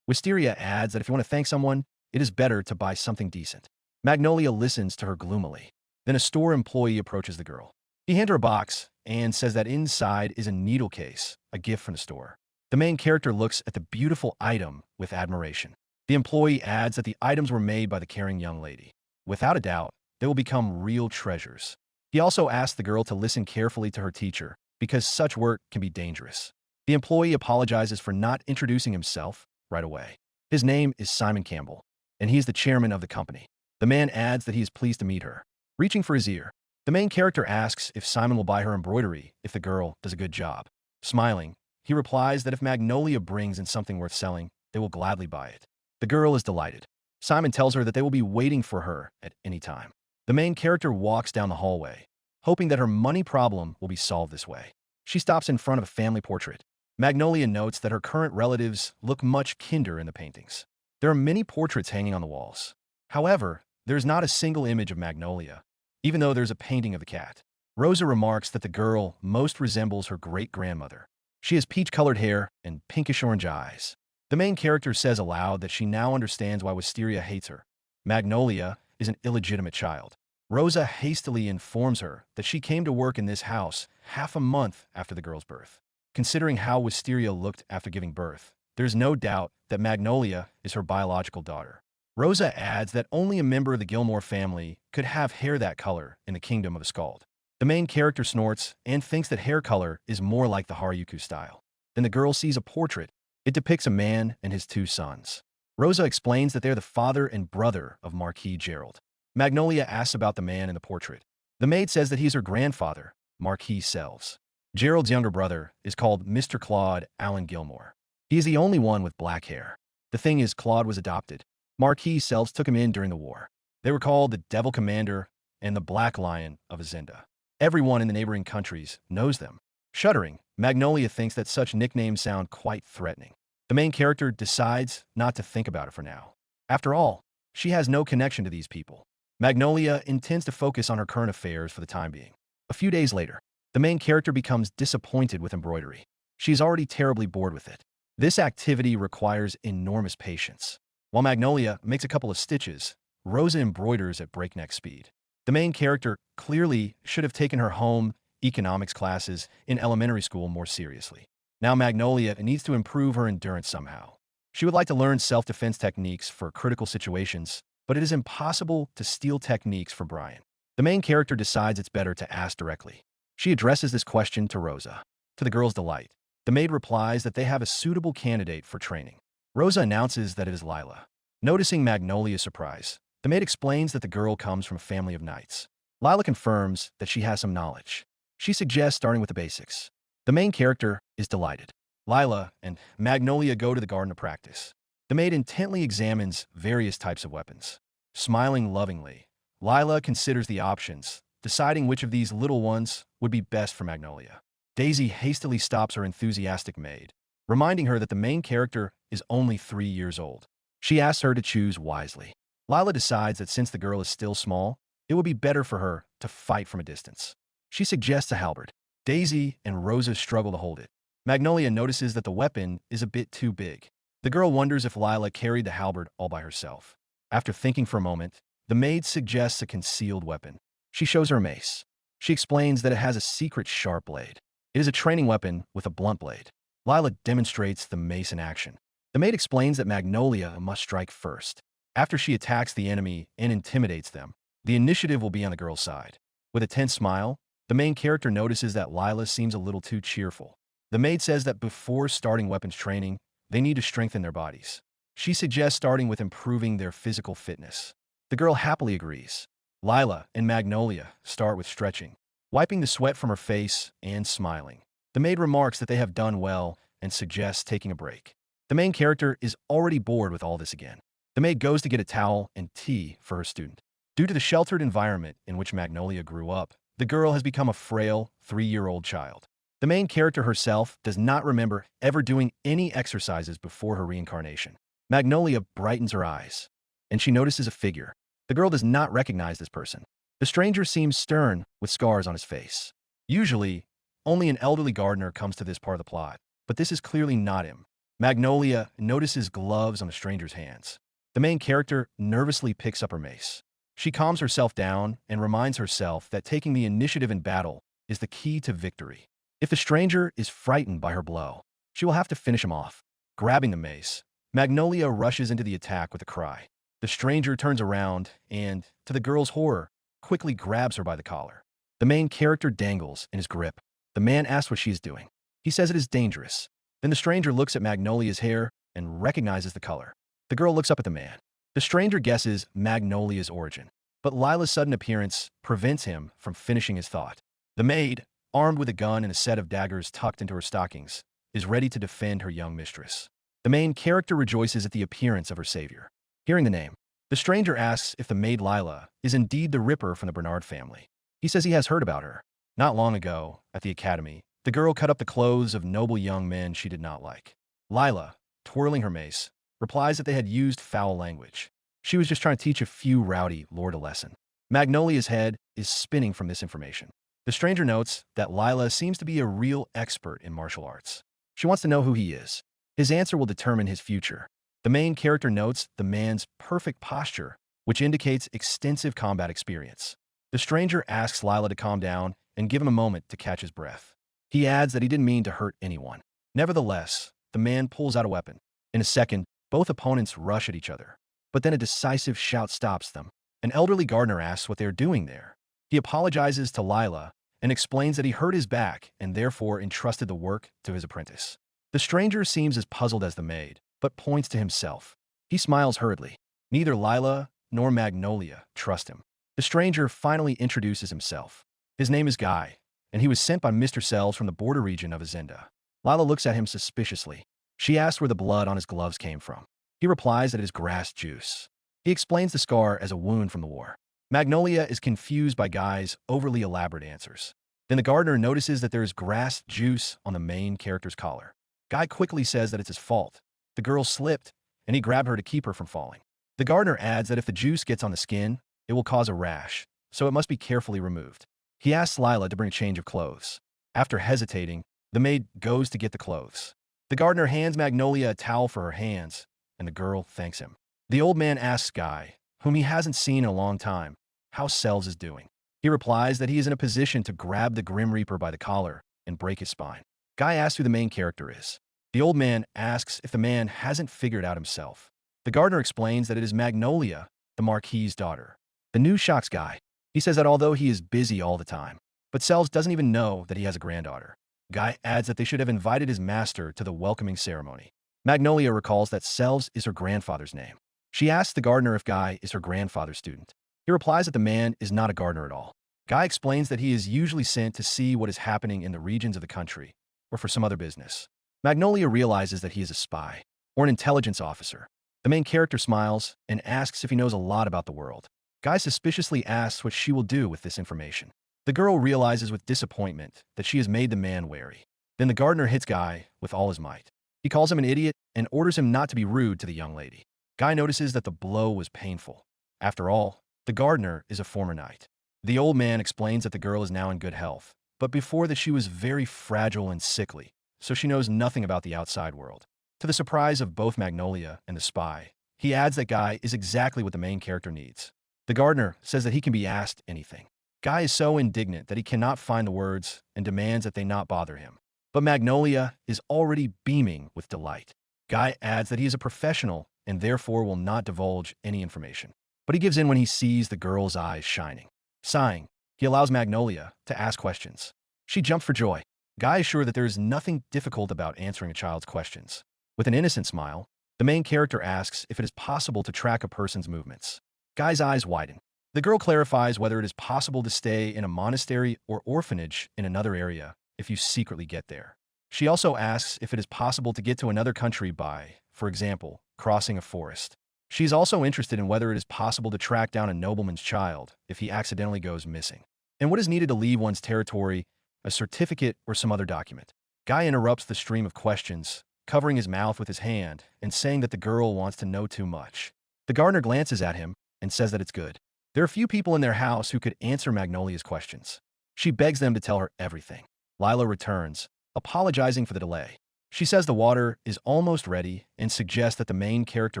Wisteria adds that if you want to thank someone, it is better to buy something decent. Magnolia listens to her gloomily. Then a store employee approaches the girl. He hands her a box and says that inside is a needle case, a gift from the store. The main character looks at the beautiful item with admiration. The employee adds that the items were made by the caring young lady. Without a doubt, they will become real treasures. He also asks the girl to listen carefully to her teacher because such work can be dangerous. The employee apologizes for not introducing himself right away. His name is Simon Campbell, and he is the chairman of the company. The man adds that he is pleased to meet her. Reaching for his ear, the main character asks if Simon will buy her embroidery if the girl does a good job. Smiling, he replies that if Magnolia brings in something worth selling, they will gladly buy it. The girl is delighted. Simon tells her that they will be waiting for her at any time. The main character walks down the hallway, hoping that her money problem will be solved this way. She stops in front of a family portrait. Magnolia notes that her current relatives look much kinder in the paintings. There are many portraits hanging on the walls. However, there is not a single image of Magnolia, even though there's a painting of the cat. Rosa remarks that the girl most resembles her great-grandmother. She has peach-colored hair and pinkish-orange eyes. The main character says aloud that she now understands why Wisteria hates her. Magnolia is an illegitimate child. Rosa hastily informs her that she came to work in this house half a month after the girl's birth. Considering how Wisteria looked after giving birth, there's no doubt that Magnolia is her biological daughter. Rosa adds that only a member of the Gilmore family could have hair that color in the kingdom of a Skald. The main character snorts and thinks that hair color is more like the Haruyuku style. Then the girl sees a portrait. It depicts a man and his two sons. Rosa explains that they're the father and brother of Marquis Gerald. Magnolia asks about the man in the portrait. The maid says that he's her grandfather, Marquis Selves. Gerald's younger brother is called Mr. Claude Allen Gilmore. He is the only one with black hair. The thing is, Claude was adopted. Marquis Selves took him in during the war. They were called the Devil Commander and the Black Lion of Azinda. Everyone in the neighboring countries knows them. Shuddering, Magnolia thinks that such nicknames sound quite threatening. The main character decides not to think about it for now. After all, she has no connection to these people. Magnolia intends to focus on her current affairs for the time being. A few days later, the main character becomes disappointed with embroidery. She's already terribly bored with it. This activity requires enormous patience. While Magnolia makes a couple of stitches, Rosa embroiders at breakneck speed. The main character clearly should have taken her home economics classes in elementary school more seriously. Now Magnolia needs to improve her endurance somehow. She would like to learn self-defense techniques for critical situations, but it is impossible to steal techniques from Brian. The main character decides it's better to ask directly. She addresses this question to Rosa. To the girl's delight, the maid replies that they have a suitable candidate for training. Rosa announces that it is Lila. Noticing Magnolia's surprise, the maid explains that the girl comes from a family of knights. Lila confirms that she has some knowledge. She suggests starting with the basics. The main character is delighted. Lila and Magnolia go to the garden to practice. The maid intently examines various types of weapons. Smiling lovingly, Lila considers the options, deciding which of these little ones would be best for Magnolia. Daisy hastily stops her enthusiastic maid, reminding her that the main character is only 3 years old. She asks her to choose wisely. Lila decides that since the girl is still small, it would be better for her to fight from a distance. She suggests a halberd. Daisy and Rosa struggle to hold it. Magnolia notices that the weapon is a bit too big. The girl wonders if Lila carried the halberd all by herself. After thinking for a moment, the maid suggests a concealed weapon. She shows her a mace. She explains that it has a secret sharp blade. It is a training weapon with a blunt blade. Lila demonstrates the mace in action. The maid explains that Magnolia must strike first. After she attacks the enemy and intimidates them, the initiative will be on the girl's side. With a tense smile, the main character notices that Lila seems a little too cheerful. The maid says that before starting weapons training, they need to strengthen their bodies. She suggests starting with improving their physical fitness. The girl happily agrees. Lila and Magnolia start with stretching, wiping the sweat from her face and smiling. The maid remarks that they have done well and suggests taking a break. The main character is already bored with all this again. The maid goes to get a towel and tea for her student. Due to the sheltered environment in which Magnolia grew up, the girl has become a frail 3-year-old child. The main character herself does not remember ever doing any exercises before her reincarnation. Magnolia brightens her eyes, and she notices a figure. The girl does not recognize this person. The stranger seems stern with scars on his face. Usually, only an elderly gardener comes to this part of the plot, but this is clearly not him. Magnolia notices gloves on the stranger's hands. The main character nervously picks up her mace. She calms herself down and reminds herself that taking the initiative in battle is the key to victory. If the stranger is frightened by her blow, she will have to finish him off. Grabbing the mace, Magnolia rushes into the attack with a cry. The stranger turns around and, to the girl's horror, quickly grabs her by the collar. The main character dangles in his grip. The man asks what she is doing. He says it is dangerous. Then the stranger looks at Magnolia's hair and recognizes the color. The girl looks up at the man. The stranger guesses Magnolia's origin, but Lila's sudden appearance prevents him from finishing his thought. The maid, armed with a gun and a set of daggers tucked into her stockings, is ready to defend her young mistress. The main character rejoices at the appearance of her savior. Hearing the name, the stranger asks if the maid Lila is indeed the Ripper from the Bernard family. He says he has heard about her. Not long ago, at the academy, the girl cut up the clothes of noble young men she did not like. Lila, twirling her mace, replies that they had used foul language. She was just trying to teach a few rowdy lord a lesson. Magnolia's head is spinning from this information. The stranger notes that Lila seems to be a real expert in martial arts. She wants to know who he is. His answer will determine his future. The main character notes the man's perfect posture, which indicates extensive combat experience. The stranger asks Lila to calm down and give him a moment to catch his breath. He adds that he didn't mean to hurt anyone. Nevertheless, the man pulls out a weapon. In a second, both opponents rush at each other. But then a decisive shout stops them. An elderly gardener asks what they are doing there. He apologizes to Lila and explains that he hurt his back and therefore entrusted the work to his apprentice. The stranger seems as puzzled as the maid, but points to himself. He smiles hurriedly. Neither Lila nor Magnolia trust him. The stranger finally introduces himself. His name is Guy, and he was sent by Mr. Selves from the border region of Azinda. Lila looks at him suspiciously. She asks where the blood on his gloves came from. He replies that it is grass juice. He explains the scar as a wound from the war. Magnolia is confused by Guy's overly elaborate answers. Then the gardener notices that there is grass juice on the main character's collar. Guy quickly says that it's his fault. The girl slipped, and he grabbed her to keep her from falling. The gardener adds that if the juice gets on the skin, it will cause a rash, so it must be carefully removed. He asks Lila to bring a change of clothes. After hesitating, the maid goes to get the clothes. The gardener hands Magnolia a towel for her hands, and the girl thanks him. The old man asks Guy, whom he hasn't seen in a long time, how Selves is doing. He replies that he is in a position to grab the Grim Reaper by the collar and break his spine. Guy asks who the main character is. The old man asks if the man hasn't figured out himself. The gardener explains that it is Magnolia, the Marquis's daughter. The news shocks Guy. He says that although he is busy all the time, but Selves doesn't even know that he has a granddaughter. Guy adds that they should have invited his master to the welcoming ceremony. Magnolia recalls that Selves is her grandfather's name. She asks the gardener if Guy is her grandfather's student. He replies that the man is not a gardener at all. Guy explains that he is usually sent to see what is happening in the regions of the country, or for some other business. Magnolia realizes that he is a spy, or an intelligence officer. The main character smiles and asks if he knows a lot about the world. Guy suspiciously asks what she will do with this information. The girl realizes with disappointment that she has made the man wary. Then the gardener hits Guy with all his might. He calls him an idiot and orders him not to be rude to the young lady. Guy notices that the blow was painful. After all, the gardener is a former knight. The old man explains that the girl is now in good health, but before that she was very fragile and sickly, so she knows nothing about the outside world. To the surprise of both Magnolia and the spy, he adds that Guy is exactly what the main character needs. The gardener says that he can be asked anything. Guy is so indignant that he cannot find the words and demands that they not bother him. But Magnolia is already beaming with delight. Guy adds that he is a professional and therefore will not divulge any information. But he gives in when he sees the girl's eyes shining. Sighing, he allows Magnolia to ask questions. She jumps for joy. Guy is sure that there is nothing difficult about answering a child's questions. With an innocent smile, the main character asks if it is possible to track a person's movements. Guy's eyes widen. The girl clarifies whether it is possible to stay in a monastery or orphanage in another area if you secretly get there. She also asks if it is possible to get to another country by, for example, crossing a forest. She is also interested in whether it is possible to track down a nobleman's child if he accidentally goes missing, and what is needed to leave one's territory, a certificate or some other document. Guy interrupts the stream of questions, covering his mouth with his hand and saying that the girl wants to know too much. The gardener glances at him and says that it's good. There are few people in their house who could answer Magnolia's questions. She begs them to tell her everything. Lila returns, apologizing for the delay. She says the water is almost ready and suggests that the main character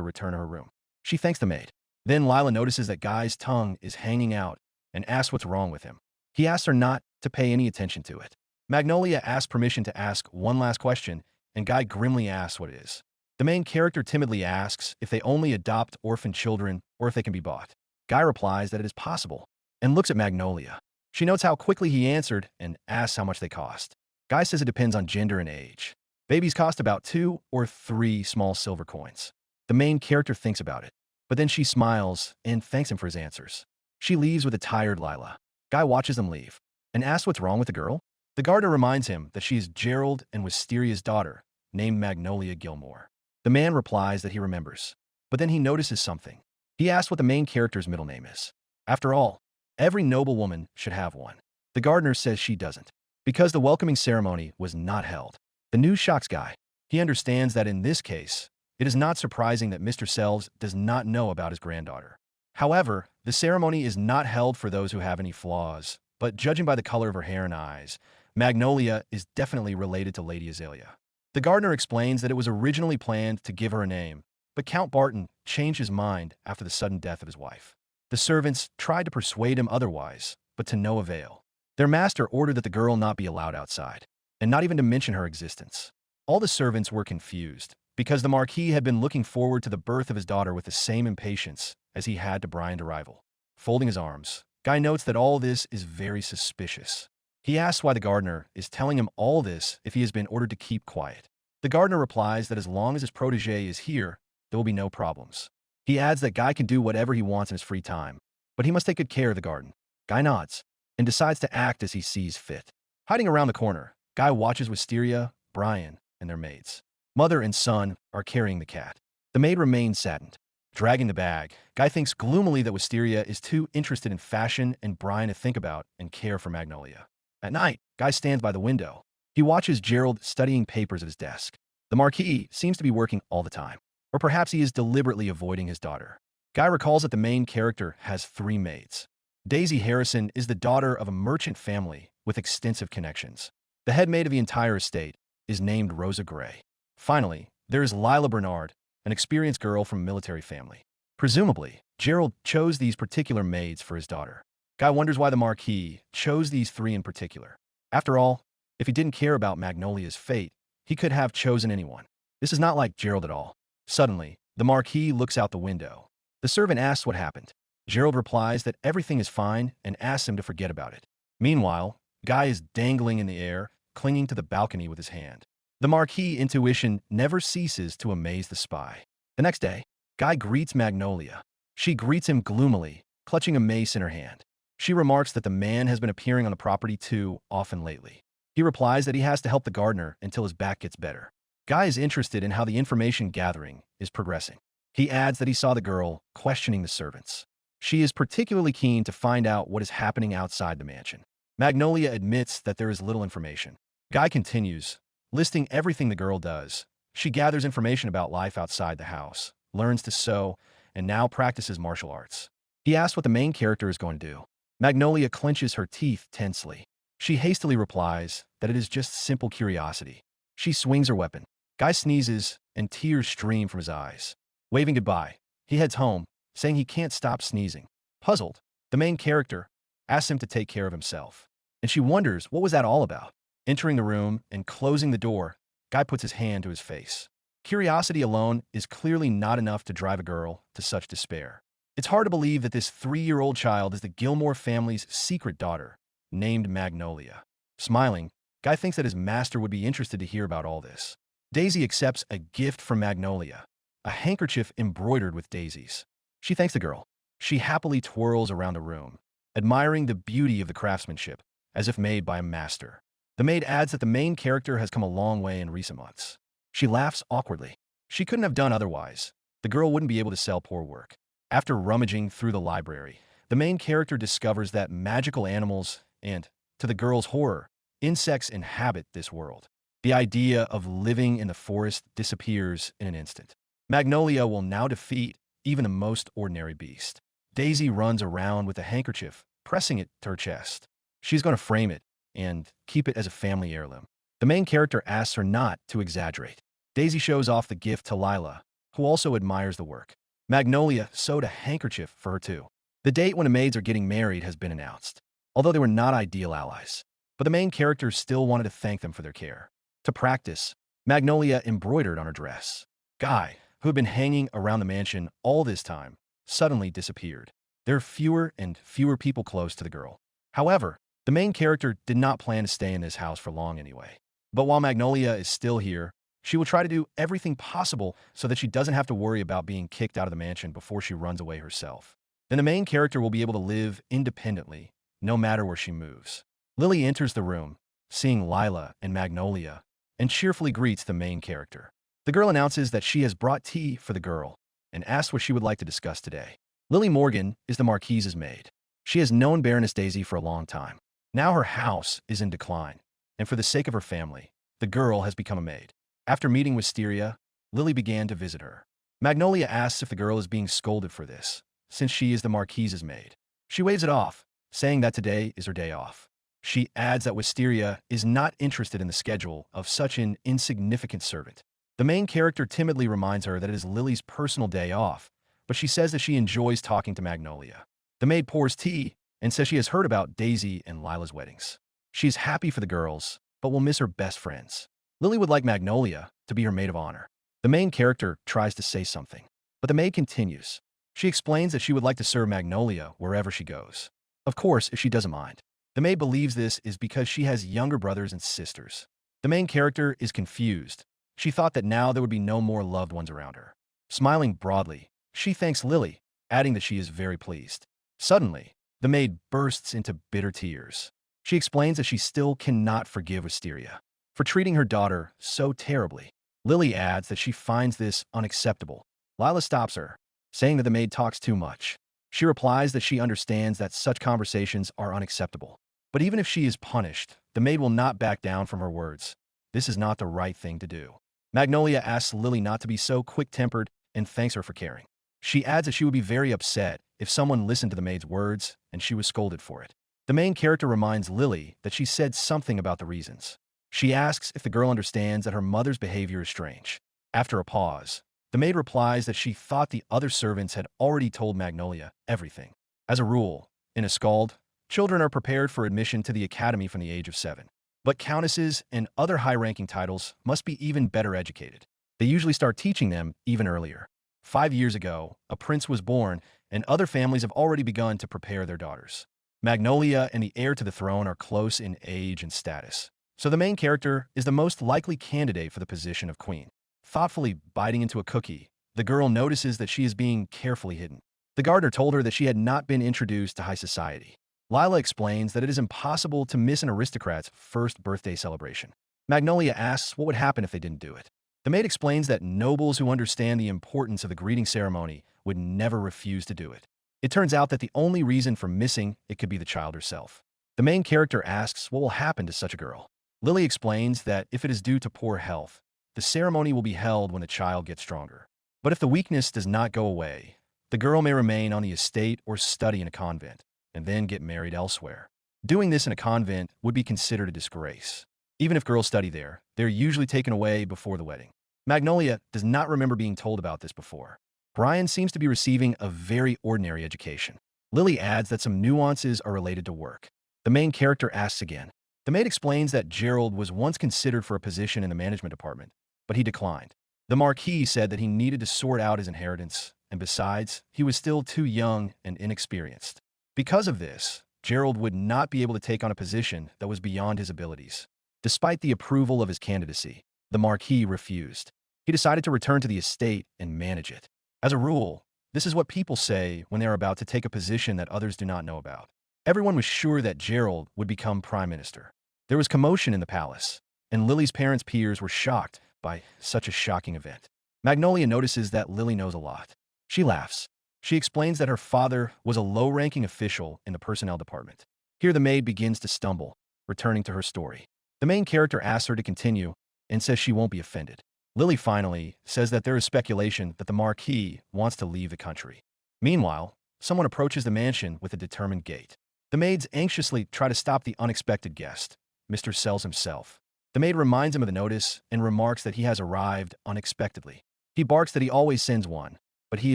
return to her room. She thanks the maid. Then Lila notices that Guy's tongue is hanging out and asks what's wrong with him. He asks her not to pay any attention to it. Magnolia asks permission to ask one last question, and Guy grimly asks what it is. The main character timidly asks if they only adopt orphan children or if they can be bought. Guy replies that it is possible and looks at Magnolia. She notes how quickly he answered and asks how much they cost. Guy says it depends on gender and age. Babies cost about 2 or 3 small silver coins. The main character thinks about it, but then she smiles and thanks him for his answers. She leaves with a tired Lila. Guy watches them leave and asks what's wrong with the girl. The gardener reminds him that she is Gerald and Wistaria's daughter, named Magnolia Gilmore. The man replies that he remembers, but then he notices something. He asks what the main character's middle name is. After all, every noblewoman should have one. The gardener says she doesn't, because the welcoming ceremony was not held. The news shocks Guy. He understands that in this case, it is not surprising that Mr. Selves does not know about his granddaughter. However, the ceremony is not held for those who have any flaws, but judging by the color of her hair and eyes, Magnolia is definitely related to Lady Azalea. The gardener explains that it was originally planned to give her a name, but Count Barton changed his mind after the sudden death of his wife. The servants tried to persuade him otherwise, but to no avail. Their master ordered that the girl not be allowed outside, and not even to mention her existence. All the servants were confused, because the Marquis had been looking forward to the birth of his daughter with the same impatience as he had to Brian's arrival. Folding his arms, Guy notes that all this is very suspicious. He asks why the gardener is telling him all this if he has been ordered to keep quiet. The gardener replies that as long as his protege is here, there will be no problems. He adds that Guy can do whatever he wants in his free time, but he must take good care of the garden. Guy nods and decides to act as he sees fit. Hiding around the corner, Guy watches Wisteria, Brian, and their maids. Mother and son are carrying the cat. The maid remains saddened. Dragging the bag, Guy thinks gloomily that Wisteria is too interested in fashion and Brian to think about and care for Magnolia. At night, Guy stands by the window. He watches Gerald studying papers at his desk. The Marquis seems to be working all the time, or perhaps he is deliberately avoiding his daughter. Guy recalls that the main character has 3 maids. Daisy Harrison is the daughter of a merchant family with extensive connections. The head maid of the entire estate is named Rosa Gray. Finally, there is Lila Bernard, an experienced girl from a military family. Presumably, Gerald chose these particular maids for his daughter. Guy wonders why the Marquis chose these 3 in particular. After all, if he didn't care about Magnolia's fate, he could have chosen anyone. This is not like Gerald at all. Suddenly, the Marquis looks out the window. The servant asks what happened. Gerald replies that everything is fine and asks him to forget about it. Meanwhile, Guy is dangling in the air, clinging to the balcony with his hand. The Marquis' intuition never ceases to amaze the spy. The next day, Guy greets Magnolia. She greets him gloomily, clutching a mace in her hand. She remarks that the man has been appearing on the property too often lately. He replies that he has to help the gardener until his back gets better. Guy is interested in how the information gathering is progressing. He adds that he saw the girl questioning the servants. She is particularly keen to find out what is happening outside the mansion. Magnolia admits that there is little information. Guy continues, listing everything the girl does. She gathers information about life outside the house, learns to sew, and now practices martial arts. He asks what the main character is going to do. Magnolia clenches her teeth tensely. She hastily replies that it is just simple curiosity. She swings her weapon. Guy sneezes, and tears stream from his eyes. Waving goodbye, he heads home, saying he can't stop sneezing. Puzzled, the main character asks him to take care of himself, and she wonders what was that all about. Entering the room and closing the door, Guy puts his hand to his face. Curiosity alone is clearly not enough to drive a girl to such despair. It's hard to believe that this 3-year-old child is the Gilmore family's secret daughter, named Magnolia. Smiling, Guy thinks that his master would be interested to hear about all this. Daisy accepts a gift from Magnolia, a handkerchief embroidered with daisies. She thanks the girl. She happily twirls around the room, admiring the beauty of the craftsmanship, as if made by a master. The maid adds that the main character has come a long way in recent months. She laughs awkwardly. She couldn't have done otherwise. The girl wouldn't be able to sell poor work. After rummaging through the library, the main character discovers that magical animals and, to the girl's horror, insects inhabit this world. The idea of living in the forest disappears in an instant. Magnolia will now defeat even the most ordinary beast. Daisy runs around with a handkerchief, pressing it to her chest. She's going to frame it and keep it as a family heirloom. The main character asks her not to exaggerate. Daisy shows off the gift to Lila, who also admires the work. Magnolia sewed a handkerchief for her too. The date when the maids are getting married has been announced, although they were not ideal allies. But the main character still wanted to thank them for their care. To practice, Magnolia embroidered on her dress. Guy, who had been hanging around the mansion all this time, suddenly disappeared. There are fewer and fewer people close to the girl. However, the main character did not plan to stay in this house for long anyway. But while Magnolia is still here, she will try to do everything possible so that she doesn't have to worry about being kicked out of the mansion before she runs away herself. Then the main character will be able to live independently, no matter where she moves. Lily enters the room, seeing Lila and Magnolia, and cheerfully greets the main character. The girl announces that she has brought tea for the girl and asks what she would like to discuss today. Lily Morgan is the Marquise's maid. She has known Baroness Daisy for a long time. Now her house is in decline, and for the sake of her family, the girl has become a maid. After meeting Wisteria, Lily began to visit her. Magnolia asks if the girl is being scolded for this, since she is the Marquise's maid. She waves it off, saying that today is her day off. She adds that Wisteria is not interested in the schedule of such an insignificant servant. The main character timidly reminds her that it is Lily's personal day off, but she says that she enjoys talking to Magnolia. The maid pours tea and says she has heard about Daisy and Lila's weddings. She is happy for the girls, but will miss her best friends. Lily would like Magnolia to be her maid of honor. The main character tries to say something, but the maid continues. She explains that she would like to serve Magnolia wherever she goes. Of course, if she doesn't mind. The maid believes this is because she has younger brothers and sisters. The main character is confused. She thought that now there would be no more loved ones around her. Smiling broadly, she thanks Lily, adding that she is very pleased. Suddenly, the maid bursts into bitter tears. She explains that she still cannot forgive Wisteria for treating her daughter so terribly. Lily adds that she finds this unacceptable. Lila stops her, saying that the maid talks too much. She replies that she understands that such conversations are unacceptable. But even if she is punished, the maid will not back down from her words. This is not the right thing to do. Magnolia asks Lily not to be so quick-tempered and thanks her for caring. She adds that she would be very upset if someone listened to the maid's words and she was scolded for it. The main character reminds Lily that she said something about the reasons. She asks if the girl understands that her mother's behavior is strange. After a pause, the maid replies that she thought the other servants had already told Magnolia everything. As a rule, in a scald, children are prepared for admission to the academy from the age of 7. But countesses and other high-ranking titles must be even better educated. They usually start teaching them even earlier. 5 years ago, a prince was born, and other families have already begun to prepare their daughters. Magnolia and the heir to the throne are close in age and status, so the main character is the most likely candidate for the position of queen. Thoughtfully biting into a cookie, the girl notices that she is being carefully hidden. The gardener told her that she had not been introduced to high society. Lila explains that it is impossible to miss an aristocrat's first birthday celebration. Magnolia asks what would happen if they didn't do it. The maid explains that nobles who understand the importance of the greeting ceremony would never refuse to do it. It turns out that the only reason for missing it could be the child herself. The main character asks what will happen to such a girl. Lily explains that if it is due to poor health, the ceremony will be held when the child gets stronger. But if the weakness does not go away, the girl may remain on the estate or study in a convent, and then get married elsewhere. Doing this in a convent would be considered a disgrace. Even if girls study there, they're usually taken away before the wedding. Magnolia does not remember being told about this before. Brian seems to be receiving a very ordinary education. Lily adds that some nuances are related to work. The main character asks again. The maid explains that Gerald was once considered for a position in the management department, but he declined. The Marquis said that he needed to sort out his inheritance, and besides, he was still too young and inexperienced. Because of this, Gerald would not be able to take on a position that was beyond his abilities. Despite the approval of his candidacy, the Marquis refused. He decided to return to the estate and manage it. As a rule, this is what people say when they are about to take a position that others do not know about. Everyone was sure that Gerald would become prime minister. There was commotion in the palace, and Lily's parents' peers were shocked by such a shocking event. Magnolia notices that Lily knows a lot. She laughs. She explains that her father was a low-ranking official in the personnel department. Here the maid begins to stumble, returning to her story. The main character asks her to continue and says she won't be offended. Lily finally says that there is speculation that the Marquis wants to leave the country. Meanwhile, someone approaches the mansion with a determined gait. The maids anxiously try to stop the unexpected guest, Mr. Sells himself. The maid reminds him of the notice and remarks that he has arrived unexpectedly. He barks that he always sends one, but he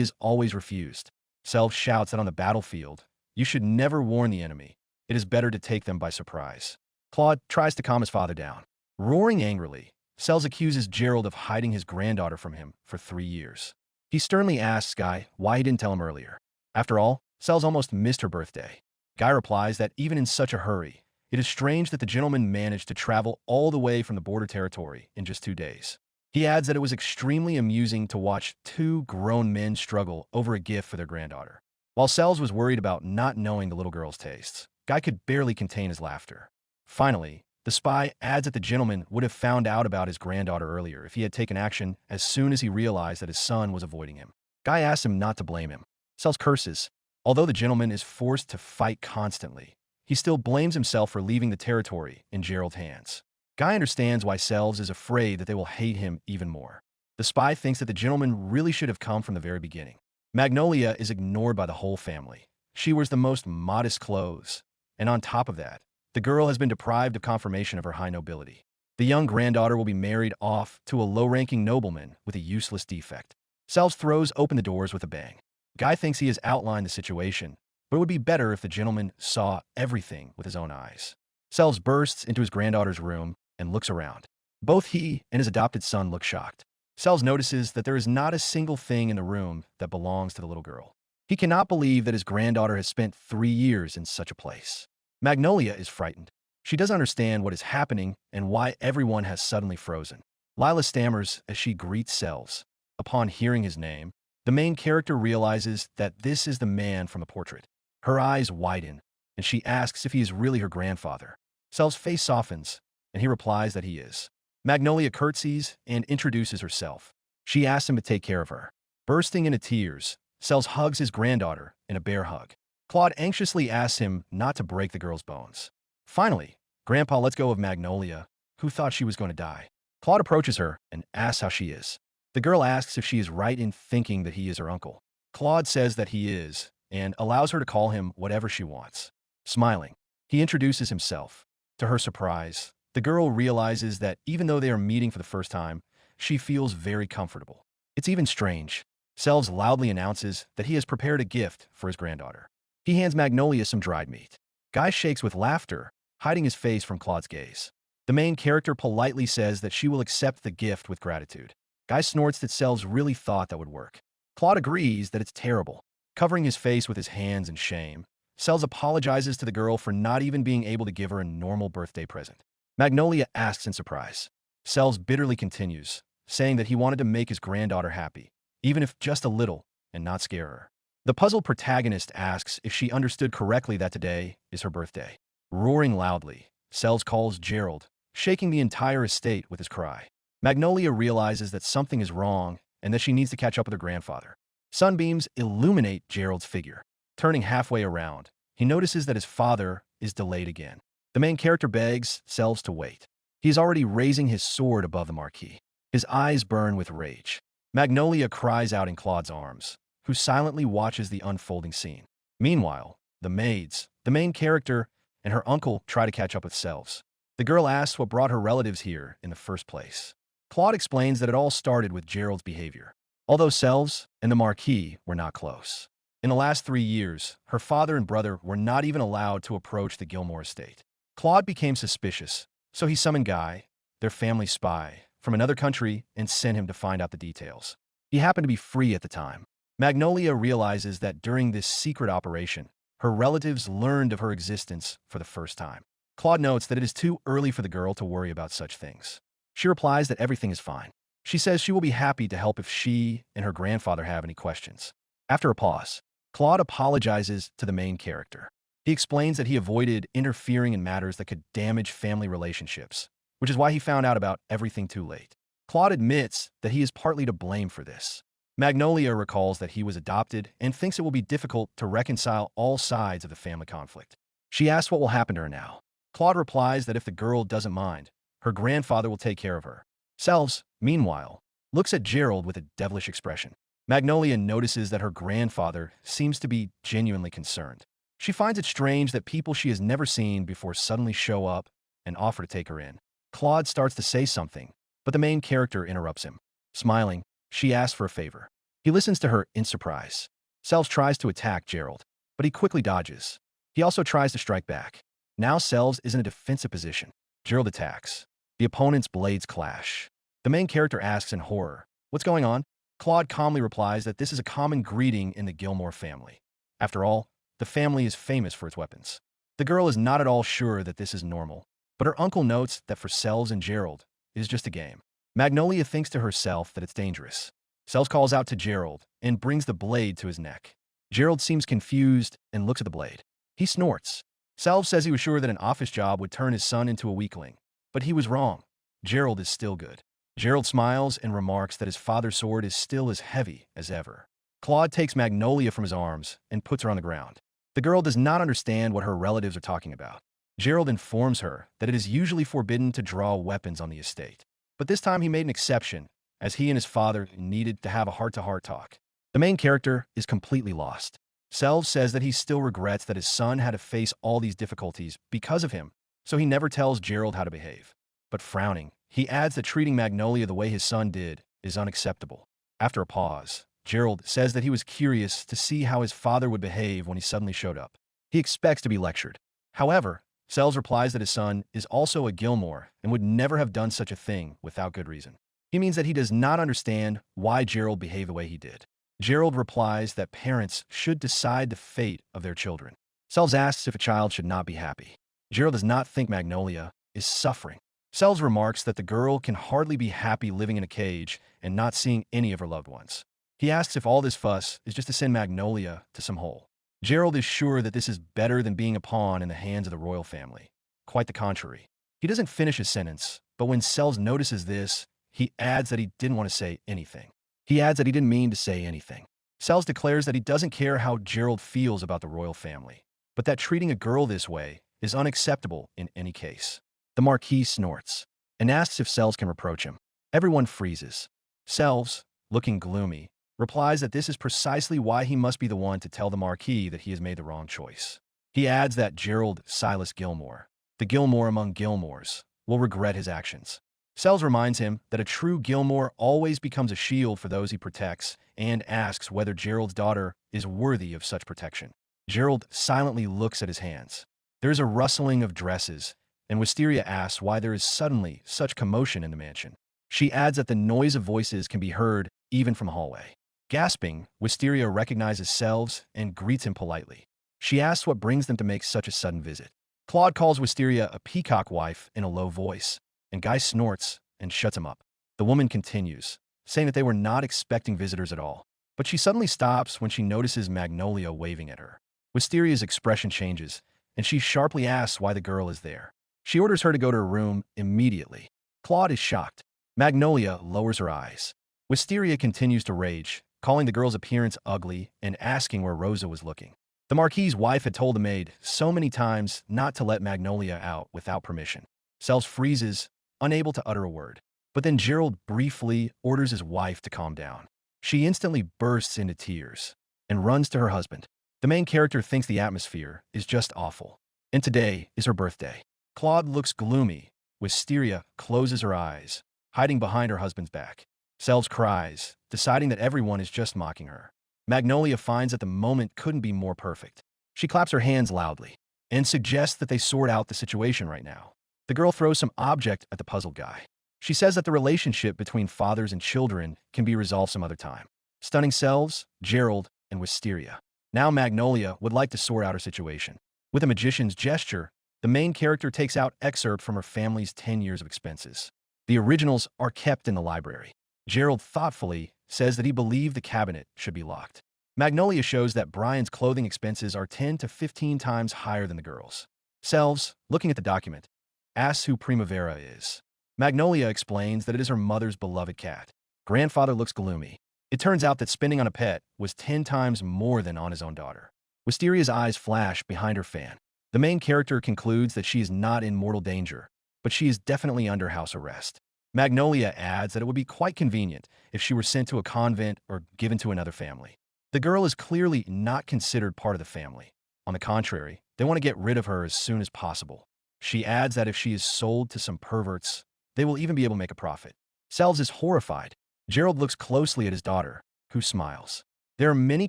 is always refused. Sells shouts that on the battlefield, you should never warn the enemy. It is better to take them by surprise. Claude tries to calm his father down. Roaring angrily, Sells accuses Gerald of hiding his granddaughter from him for 3 years. He sternly asks Guy why he didn't tell him earlier. After all, Sells almost missed her birthday. Guy replies that even in such a hurry, it is strange that the gentleman managed to travel all the way from the border territory in just 2 days. He adds that it was extremely amusing to watch 2 grown men struggle over a gift for their granddaughter. While Sells was worried about not knowing the little girl's tastes, Guy could barely contain his laughter. Finally, the spy adds that the gentleman would have found out about his granddaughter earlier if he had taken action as soon as he realized that his son was avoiding him. Guy asks him not to blame him. Sells curses. Although the gentleman is forced to fight constantly, he still blames himself for leaving the territory in Gerald's hands. Guy understands why Sells is afraid that they will hate him even more. The spy thinks that the gentleman really should have come from the very beginning. Magnolia is ignored by the whole family. She wears the most modest clothes, and on top of that, The girl has been deprived of confirmation of her high nobility. The young granddaughter will be married off to a low-ranking nobleman with a useless defect. Selves throws open the doors with a bang. Guy thinks he has outlined the situation, but it would be better if the gentleman saw everything with his own eyes. Selves bursts into his granddaughter's room and looks around. Both he and his adopted son look shocked. Selves notices that there is not a single thing in the room that belongs to the little girl. He cannot believe that his granddaughter has spent 3 years in such a place. Magnolia is frightened. She doesn't understand what is happening and why everyone has suddenly frozen. Lila stammers as she greets Selves. Upon hearing his name, the main character realizes that this is the man from the portrait. Her eyes widen, and she asks if he is really her grandfather. Selves' face softens, and he replies that he is. Magnolia curtsies and introduces herself. She asks him to take care of her. Bursting into tears, Selves hugs his granddaughter in a bear hug. Claude anxiously asks him not to break the girl's bones. Finally, Grandpa lets go of Magnolia, who thought she was going to die. Claude approaches her and asks how she is. The girl asks if she is right in thinking that he is her uncle. Claude says that he is, and allows her to call him whatever she wants. Smiling, he introduces himself. To her surprise, the girl realizes that even though they are meeting for the first time, she feels very comfortable. It's even strange. Selves loudly announces that he has prepared a gift for his granddaughter. He hands Magnolia some dried meat. Guy shakes with laughter, hiding his face from Claude's gaze. The main character politely says that she will accept the gift with gratitude. Guy snorts that Selves really thought that would work. Claude agrees that it's terrible. Covering his face with his hands in shame, Selves apologizes to the girl for not even being able to give her a normal birthday present. Magnolia asks in surprise. Selves bitterly continues, saying that he wanted to make his granddaughter happy, even if just a little, and not scare her. The puzzled protagonist asks if she understood correctly that today is her birthday. Roaring loudly, Selves calls Gerald, shaking the entire estate with his cry. Magnolia realizes that something is wrong and that she needs to catch up with her grandfather. Sunbeams illuminate Gerald's figure. Turning halfway around, he notices that his father is delayed again. The main character begs Selves to wait. He is already raising his sword above the marquee. His eyes burn with rage. Magnolia cries out in Claude's arms, who silently watches the unfolding scene. Meanwhile, the maids, the main character, and her uncle try to catch up with Selves. The girl asks what brought her relatives here in the first place. Claude explains that it all started with Gerald's behavior. Although Selves and the Marquis were not close. In the last 3 years, her father and brother were not even allowed to approach the Gilmore estate. Claude became suspicious, so he summoned Guy, their family spy, from another country and sent him to find out the details. He happened to be free at the time. Magnolia realizes that during this secret operation, her relatives learned of her existence for the first time. Claude notes that it is too early for the girl to worry about such things. She replies that everything is fine. She says she will be happy to help if she and her grandfather have any questions. After a pause, Claude apologizes to the main character. He explains that he avoided interfering in matters that could damage family relationships, which is why he found out about everything too late. Claude admits that he is partly to blame for this. Magnolia recalls that he was adopted and thinks it will be difficult to reconcile all sides of the family conflict. She asks what will happen to her now. Claude replies that if the girl doesn't mind, her grandfather will take care of her. Selves, meanwhile, looks at Gerald with a devilish expression. Magnolia notices that her grandfather seems to be genuinely concerned. She finds it strange that people she has never seen before suddenly show up and offer to take her in. Claude starts to say something, but the main character interrupts him. Smiling, she asks for a favor. He listens to her in surprise. Selves tries to attack Gerald, but he quickly dodges. He also tries to strike back. Now Selves is in a defensive position. Gerald attacks. The opponent's blades clash. The main character asks in horror, "What's going on?" Claude calmly replies that this is a common greeting in the Gilmore family. After all, the family is famous for its weapons. The girl is not at all sure that this is normal, but her uncle notes that for Selves and Gerald, it is just a game. Magnolia thinks to herself that it's dangerous. Selves calls out to Gerald and brings the blade to his neck. Gerald seems confused and looks at the blade. He snorts. Selves says he was sure that an office job would turn his son into a weakling, but he was wrong. Gerald is still good. Gerald smiles and remarks that his father's sword is still as heavy as ever. Claude takes Magnolia from his arms and puts her on the ground. The girl does not understand what her relatives are talking about. Gerald informs her that it is usually forbidden to draw weapons on the estate. But this time he made an exception, as he and his father needed to have a heart-to-heart talk. The main character is completely lost. Selves says that he still regrets that his son had to face all these difficulties because of him, so he never tells Gerald how to behave. But frowning, he adds that treating Magnolia the way his son did is unacceptable. After a pause, Gerald says that he was curious to see how his father would behave when he suddenly showed up. He expects to be lectured. However, Sells replies that his son is also a Gilmore and would never have done such a thing without good reason. He means that he does not understand why Gerald behaved the way he did. Gerald replies that parents should decide the fate of their children. Sells asks if a child should not be happy. Gerald does not think Magnolia is suffering. Sells remarks that the girl can hardly be happy living in a cage and not seeing any of her loved ones. He asks if all this fuss is just to send Magnolia to some hole. Gerald is sure that this is better than being a pawn in the hands of the royal family. Quite the contrary. He doesn't finish his sentence, but when Sells notices this, he adds that he didn't want to say anything. He adds that he didn't mean to say anything. Sells declares that he doesn't care how Gerald feels about the royal family, but that treating a girl this way is unacceptable in any case. The Marquis snorts and asks if Sells can reproach him. Everyone freezes. Sells, looking gloomy, replies that this is precisely why he must be the one to tell the Marquis that he has made the wrong choice. He adds that Gerald Silas Gilmore, the Gilmore among Gilmores, will regret his actions. Sells reminds him that a true Gilmore always becomes a shield for those he protects and asks whether Gerald's daughter is worthy of such protection. Gerald silently looks at his hands. There is a rustling of dresses, and Wisteria asks why there is suddenly such commotion in the mansion. She adds that the noise of voices can be heard even from the hallway. Gasping, Wisteria recognizes Sells and greets him politely. She asks what brings them to make such a sudden visit. Claude calls Wisteria a peacock wife in a low voice, and Guy snorts and shuts him up. The woman continues, saying that they were not expecting visitors at all, but she suddenly stops when she notices Magnolia waving at her. Wisteria's expression changes, and she sharply asks why the girl is there. She orders her to go to her room immediately. Claude is shocked. Magnolia lowers her eyes. Wisteria continues to rage, calling the girl's appearance ugly and asking where Rosa was looking. The Marquis's wife had told the maid so many times not to let Magnolia out without permission. Sells freezes, unable to utter a word. But then Gerald briefly orders his wife to calm down. She instantly bursts into tears and runs to her husband. The main character thinks the atmosphere is just awful. And today is her birthday. Claude looks gloomy. Wisteria closes her eyes, hiding behind her husband's back. Sells cries, deciding that everyone is just mocking her. Magnolia finds that the moment couldn't be more perfect. She claps her hands loudly and suggests that they sort out the situation right now. The girl throws some object at the puzzled guy. She says that the relationship between fathers and children can be resolved some other time. Stunning Sells, Gerald, and Wisteria. Now Magnolia would like to sort out her situation. With a magician's gesture, the main character takes out excerpt from her family's 10 years of expenses. The originals are kept in the library. Gerald thoughtfully says that he believed the cabinet should be locked. Magnolia shows that Brian's clothing expenses are 10 to 15 times higher than the girls. Selves, looking at the document, asks who Primavera is. Magnolia explains that it is her mother's beloved cat. Grandfather looks gloomy. It turns out that spending on a pet was 10 times more than on his own daughter. Wisteria's eyes flash behind her fan. The main character concludes that she is not in mortal danger, but she is definitely under house arrest. Magnolia adds that it would be quite convenient if she were sent to a convent or given to another family. The girl is clearly not considered part of the family. On the contrary, they want to get rid of her as soon as possible. She adds that if she is sold to some perverts, they will even be able to make a profit. Sells is horrified. Gerald looks closely at his daughter, who smiles. There are many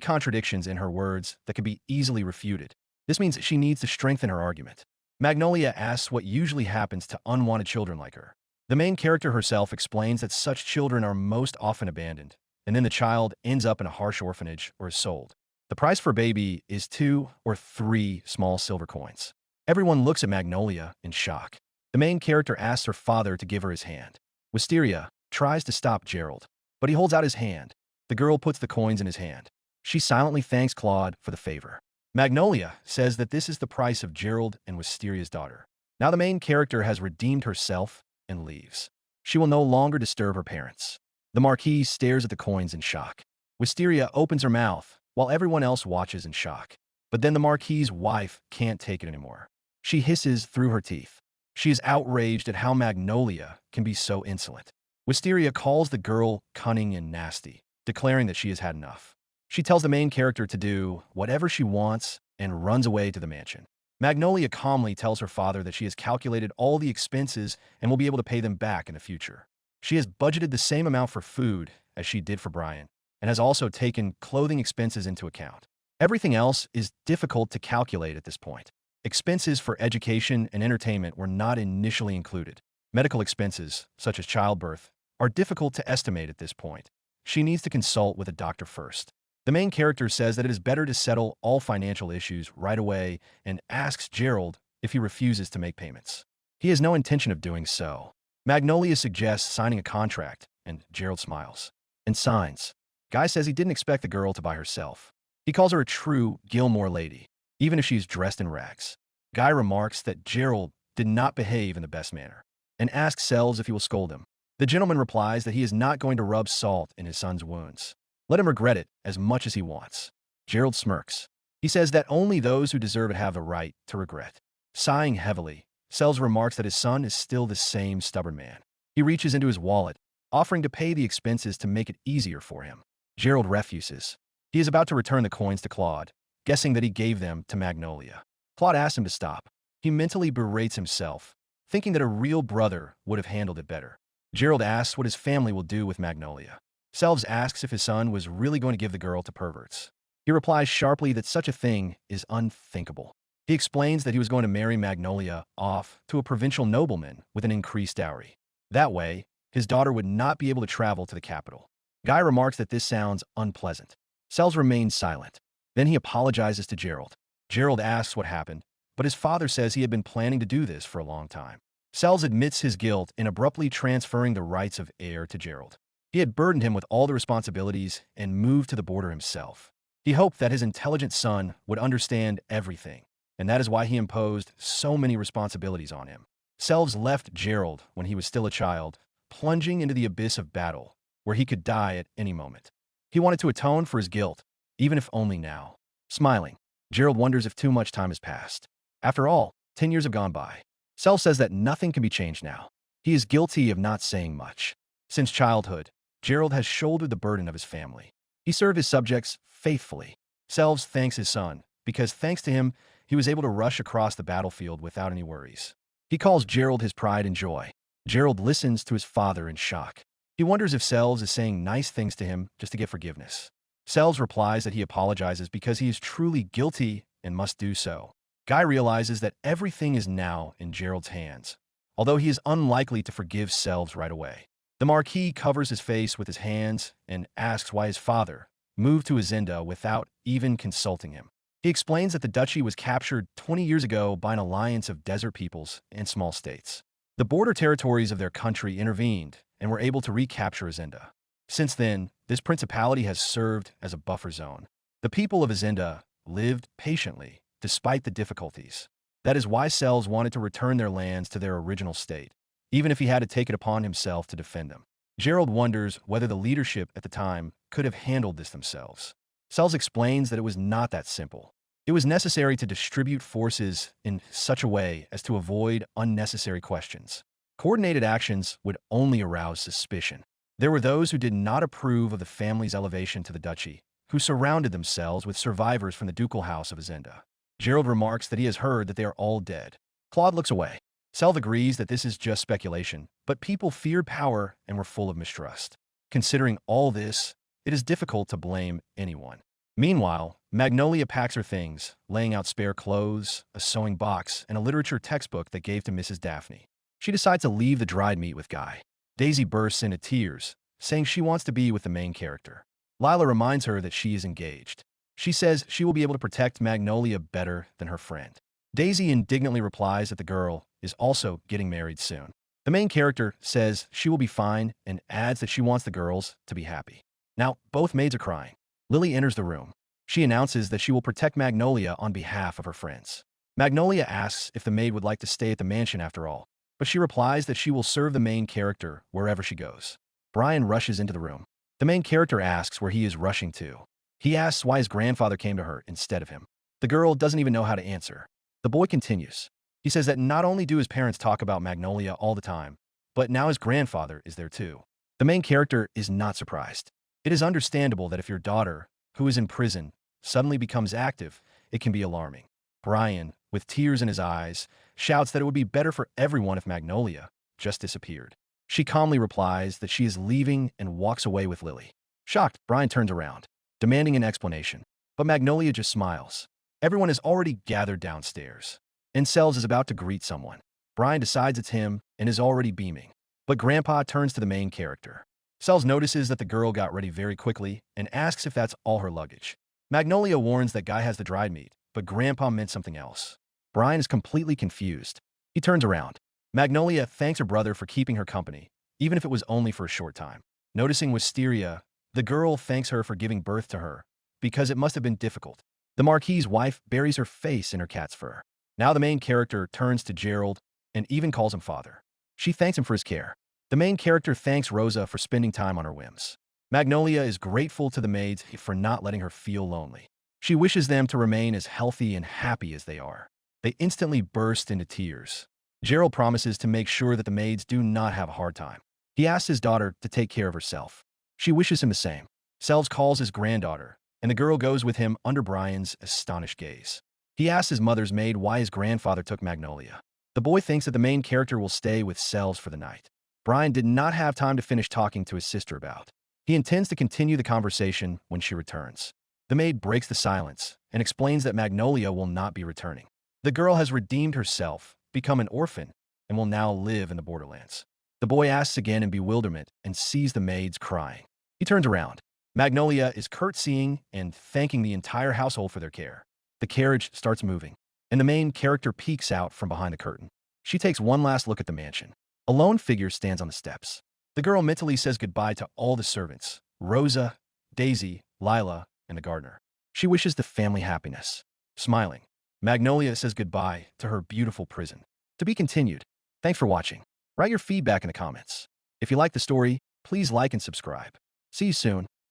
contradictions in her words that can be easily refuted. This means she needs to strengthen her argument. Magnolia asks what usually happens to unwanted children like her. The main character herself explains that such children are most often abandoned, and then the child ends up in a harsh orphanage or is sold. The price for a baby is 2 or 3 small silver coins. Everyone looks at Magnolia in shock. The main character asks her father to give her his hand. Wisteria tries to stop Gerald, but he holds out his hand. The girl puts the coins in his hand. She silently thanks Claude for the favor. Magnolia says that this is the price of Gerald and Wisteria's daughter. Now the main character has redeemed herself and leaves. She will no longer disturb her parents. The Marquis stares at the coins in shock. Wisteria opens her mouth, while everyone else watches in shock. But then the Marquis's wife can't take it anymore. She hisses through her teeth. She is outraged at how Magnolia can be so insolent. Wisteria calls the girl cunning and nasty, declaring that she has had enough. She tells the main character to do whatever she wants and runs away to the mansion. Magnolia calmly tells her father that she has calculated all the expenses and will be able to pay them back in the future. She has budgeted the same amount for food as she did for Brian, and has also taken clothing expenses into account. Everything else is difficult to calculate at this point. Expenses for education and entertainment were not initially included. Medical expenses, such as childbirth, are difficult to estimate at this point. She needs to consult with a doctor first. The main character says that it is better to settle all financial issues right away and asks Gerald if he refuses to make payments. He has no intention of doing so. Magnolia suggests signing a contract, and Gerald smiles and signs. Guy says he didn't expect the girl to buy herself. He calls her a true Gilmore lady, even if she's dressed in rags. Guy remarks that Gerald did not behave in the best manner, and asks Sells if he will scold him. The gentleman replies that he is not going to rub salt in his son's wounds. Let him regret it as much as he wants. Gerald smirks. He says that only those who deserve it have the right to regret. Sighing heavily, Sells remarks that his son is still the same stubborn man. He reaches into his wallet, offering to pay the expenses to make it easier for him. Gerald refuses. He is about to return the coins to Claude, guessing that he gave them to Magnolia. Claude asks him to stop. He mentally berates himself, thinking that a real brother would have handled it better. Gerald asks what his family will do with Magnolia. Selves asks if his son was really going to give the girl to perverts. He replies sharply that such a thing is unthinkable. He explains that he was going to marry Magnolia off to a provincial nobleman with an increased dowry. That way, his daughter would not be able to travel to the capital. Guy remarks that this sounds unpleasant. Sells remains silent. Then he apologizes to Gerald. Gerald asks what happened, but his father says he had been planning to do this for a long time. Sells admits his guilt in abruptly transferring the rights of heir to Gerald. He had burdened him with all the responsibilities and moved to the border himself. He hoped that his intelligent son would understand everything, and that is why he imposed so many responsibilities on him. Selves left Gerald when he was still a child, plunging into the abyss of battle, where he could die at any moment. He wanted to atone for his guilt, even if only now. Smiling, Gerald wonders if too much time has passed. After all, 10 years have gone by. Selves says that nothing can be changed now. He is guilty of not saying much. Since childhood, Gerald has shouldered the burden of his family. He served his subjects faithfully. Selves thanks his son, because thanks to him, he was able to rush across the battlefield without any worries. He calls Gerald his pride and joy. Gerald listens to his father in shock. He wonders if Selves is saying nice things to him just to get forgiveness. Selves replies that he apologizes because he is truly guilty and must do so. Guy realizes that everything is now in Gerald's hands, although he is unlikely to forgive Selves right away. The Marquis covers his face with his hands and asks why his father moved to Azinda without even consulting him. He explains that the duchy was captured 20 years ago by an alliance of desert peoples and small states. The border territories of their country intervened and were able to recapture Azinda. Since then, this principality has served as a buffer zone. The people of Azinda lived patiently despite the difficulties. That is why Selves wanted to return their lands to their original state, even if he had to take it upon himself to defend them. Gerald wonders whether the leadership at the time could have handled this themselves. Selves explains that it was not that simple. It was necessary to distribute forces in such a way as to avoid unnecessary questions. Coordinated actions would only arouse suspicion. There were those who did not approve of the family's elevation to the duchy, who surrounded themselves with survivors from the ducal house of Azinda. Gerald remarks that he has heard that they are all dead. Claude looks away. Selves agrees that this is just speculation, but people feared power and were full of mistrust. Considering all this, it is difficult to blame anyone. Meanwhile, Magnolia packs her things, laying out spare clothes, a sewing box, and a literature textbook that gave to Mrs. Daphne. She decides to leave the dried meat with Guy. Daisy bursts into tears, saying she wants to be with the main character. Lila reminds her that she is engaged. She says she will be able to protect Magnolia better than her friend. Daisy indignantly replies that the girl is also getting married soon. The main character says she will be fine and adds that she wants the girls to be happy. Now, both maids are crying. Lily enters the room. She announces that she will protect Magnolia on behalf of her friends. Magnolia asks if the maid would like to stay at the mansion after all, but she replies that she will serve the main character wherever she goes. Brian rushes into the room. The main character asks where he is rushing to. He asks why his grandfather came to her instead of him. The girl doesn't even know how to answer. The boy continues. He says that not only do his parents talk about Magnolia all the time, but now his grandfather is there too. The main character is not surprised. It is understandable that if your daughter, who is in prison, suddenly becomes active, it can be alarming. Brian with tears in his eyes, shouts that it would be better for everyone if Magnolia just disappeared. She calmly replies that she is leaving and walks away with Lily. Shocked, Brian turns around, demanding an explanation. But Magnolia just smiles. Everyone is already gathered downstairs. Incels is about to greet someone. Brian decides it's him and is already beaming. But Grandpa turns to the main character. Cells notices that the girl got ready very quickly and asks if that's all her luggage. Magnolia warns that Guy has the dried meat, but Grandpa meant something else. Brian is completely confused. He turns around. Magnolia thanks her brother for keeping her company, even if it was only for a short time. Noticing Wisteria, the girl thanks her for giving birth to her, because it must have been difficult. The Marquis's wife buries her face in her cat's fur. Now the main character turns to Gerald and even calls him father. She thanks him for his care. The main character thanks Rosa for spending time on her whims. Magnolia is grateful to the maids for not letting her feel lonely. She wishes them to remain as healthy and happy as they are. They instantly burst into tears. Gerald promises to make sure that the maids do not have a hard time. He asks his daughter to take care of herself. She wishes him the same. Selves calls his granddaughter, and the girl goes with him under Brian's astonished gaze. He asks his mother's maid why his grandfather took Magnolia. The boy thinks that the main character will stay with Selves for the night. Brian did not have time to finish talking to his sister about. He intends to continue the conversation when she returns. The maid breaks the silence and explains that Magnolia will not be returning. The girl has redeemed herself, become an orphan, and will now live in the borderlands. The boy asks again in bewilderment and sees the maids crying. He turns around. Magnolia is curtsying and thanking the entire household for their care. The carriage starts moving, and the main character peeks out from behind the curtain. She takes one last look at the mansion. A lone figure stands on the steps. The girl mentally says goodbye to all the servants, Rosa, Daisy, Lila, and the gardener. She wishes the family happiness. Smiling, Magnolia says goodbye to her beautiful prison. To be continued. Thanks for watching. Write your feedback in the comments. If you like the story, please like and subscribe. See you soon.